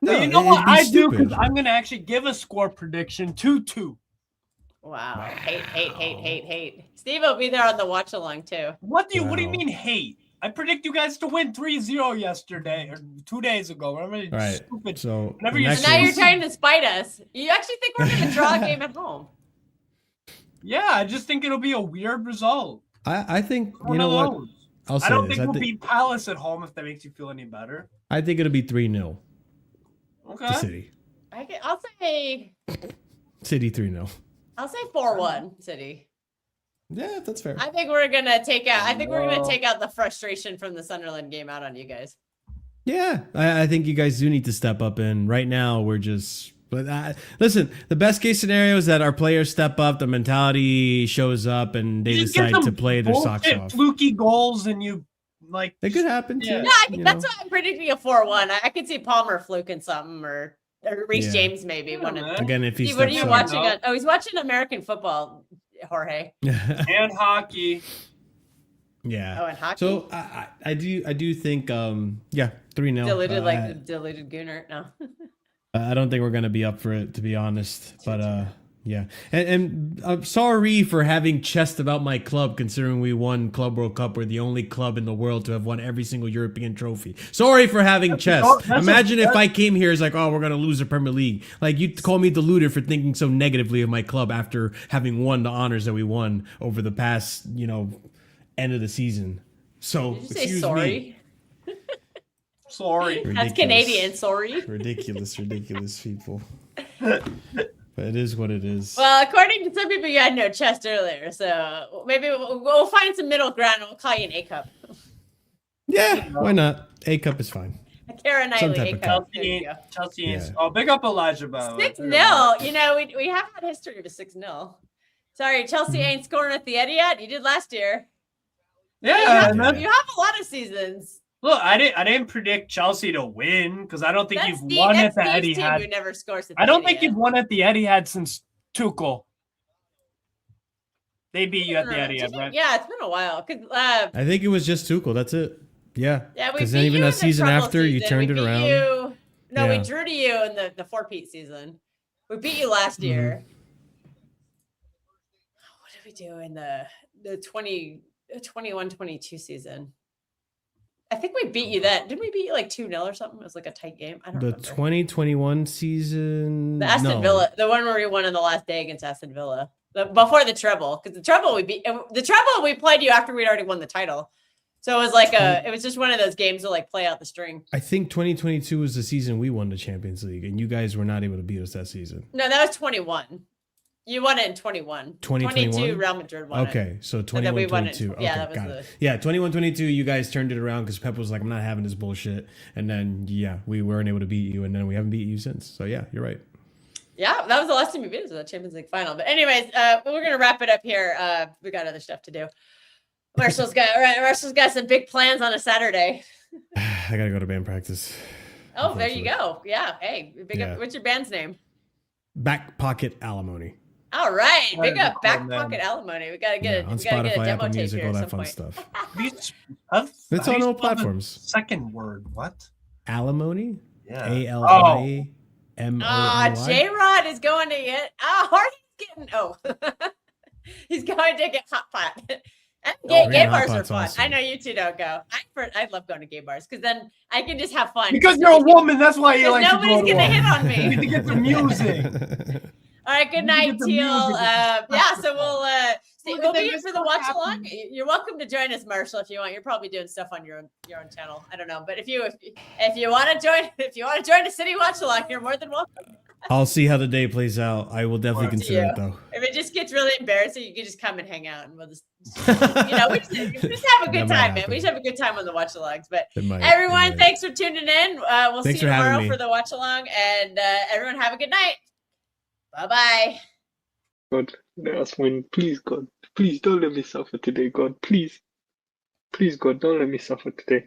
No, but you know what I do? Because I'm going to actually give a score prediction 2-2.
Wow. Hate. Steve will be there on the watch along too.
What do you mean hate? I predict you guys to win 3-0 yesterday or 2 days ago. Remember,
right.
Stupid.
So
now you're trying to spite us. You actually think we're going to draw a game at home?
Yeah, I just think it'll be a weird result.
I think what I'll say.
I don't think we'll beat Palace at home if that makes you feel any better.
I think it'll be 3-0.
Okay.
To City.
I'll say
City 3-0.
I'll say 4-1 City.
Yeah, that's fair.
I think we're gonna take out the frustration from the Sunderland game out on you guys.
Yeah, I think you guys do need to step up. And right now, we're just. But listen, the best case scenario is that our players step up, the mentality shows up, and they decide to play their socks off.
Fluky goals, and you like
it could happen too.
Yeah, I think that's why I'm predicting a 4-1. I could see Palmer fluking something or Reece James maybe.
Again, if he's
what are you watching? He's watching American football. Jorge
and hockey.
Yeah.
Oh, and hockey.
So I do think 3-0.
Diluted Gunnar. No.
I don't think we're gonna be up for it, to be honest. But yeah. And I'm sorry for having chest about my club, considering we won Club World Cup. We're the only club in the world to have won every single European trophy. Sorry for having chest. Imagine if I came here as like, oh, we're gonna lose the Premier League. Like you'd call me deluded for thinking so negatively of my club after having won the honors that we won over the past, end of the season. So
did you say sorry?
Me.
Sorry.
That's Canadian. Sorry.
Ridiculous people. It is what it is.
Well, according to some people, you had no chest earlier, so maybe we'll find some middle ground. And we'll call you an A cup.
Yeah, why not? A cup is fine.
A Kara
Some
Knightley
type
A
of
cup.
Chelsea
Yeah.
is. Oh, big up Elijah Bow.
6-0. You know, we have had history of a 6-0. Sorry, Chelsea ain't scoring at the Etihad. You did last year.
Yeah,
you
and
have a lot of seasons.
look, I didn't predict Chelsea to win because I don't think
That's
you've
Steve-
won
that's
at the
Steve's team
Etihad.
who never scores at the
I don't think
Etihad.
you've won at the Etihad since Tuchel. They beat you at the Etihad, right?
Yeah, it's been a while.
I think it was just Tuchel. That's it. Yeah.
Yeah, we
Because
beat
then even
you
that
in the
season
trouble
after, you
season.
turned
We
it
beat
around.
You, no,
Yeah.
we drew to you in the 4-Pete season. We beat you last year. What did we do in the 21-22 season? I think we beat you then. Didn't we beat you like 2-0 or something? It was like a tight game. I don't
The
remember.
2021 season.
The Aston
no.
Villa, the one where we won on the last day against Aston Villa. Before the treble, because the treble we played you after we'd already won the title. So it was like it was just one of those games to like play out the string.
I think 2022 was the season we won the Champions League, and you guys were not able to beat us that season.
No, that was 21. You won it in 21.
2021?
22, Real Madrid won it.
Okay, so
And then we
21
won it.
22.
Yeah,
Okay,
that was
got
the-
it. Yeah, 21 22, you guys turned it around because Pep was like, I'm not having this bullshit. And then, yeah, we weren't able to beat you, and then we haven't beat you since. So, yeah, you're right.
Yeah, that was the last time we beat us in the Champions League final. But anyways, we're gonna wrap it up here. We got other stuff to do. Marshall's got some big plans on a Saturday.
I got to go to band practice.
Oh, there you
Unfortunately.
go. Yeah. Hey, big
Yeah.
up. What's your band's name?
Back Pocket Alimony.
All right,
That
big
is a
up
cool
Back
name.
Pocket Alimony. We gotta get
Yeah,
it.
on
We gotta get
Spotify,
a demo
Apple
tape
Music,
here
all
at
that
some
fun
point.
stuff. It's
How do
on
you
all
spell the
platforms.
Second word, what?
Alimony?
Yeah.
ALIMONY.
J Rod is going to get. Hardy's getting. Oh, he's going to get hot pot. And gay
man, hot
bars are
pot's
fun.
awesome.
I know you two don't go. I love going to gay bars because then I can just have fun.
Because you're a woman, that's why you like to
nobody's
go to
gonna
one.
hit on me.
You need to get the music.
All right, good
You
night,
get the
Teal.
music.
Yeah, so
Look
we'll
at
be
this,
here for the
what's
watch along.
happening.
You're welcome to join us, Marshall, if you want. You're probably doing stuff on your own channel. I don't know, but if you want to join a city watch along, you're more than welcome.
I'll see how the day plays out. I will definitely
Up to
consider
you.
it, though.
If it just gets really embarrassing, you can just come and hang out, and we'll just we just have a
That
good
might
time, man.
happen.
We just have a good time on the watch alongs. But
It might,
everyone,
it might.
thanks for tuning in. We'll
Thanks
see you
for having
tomorrow
me.
for the watch along, and everyone have a good night. Bye bye.
God, let us win. Please, God. Please don't let me suffer today, God. Please. Please, God, don't let me suffer today.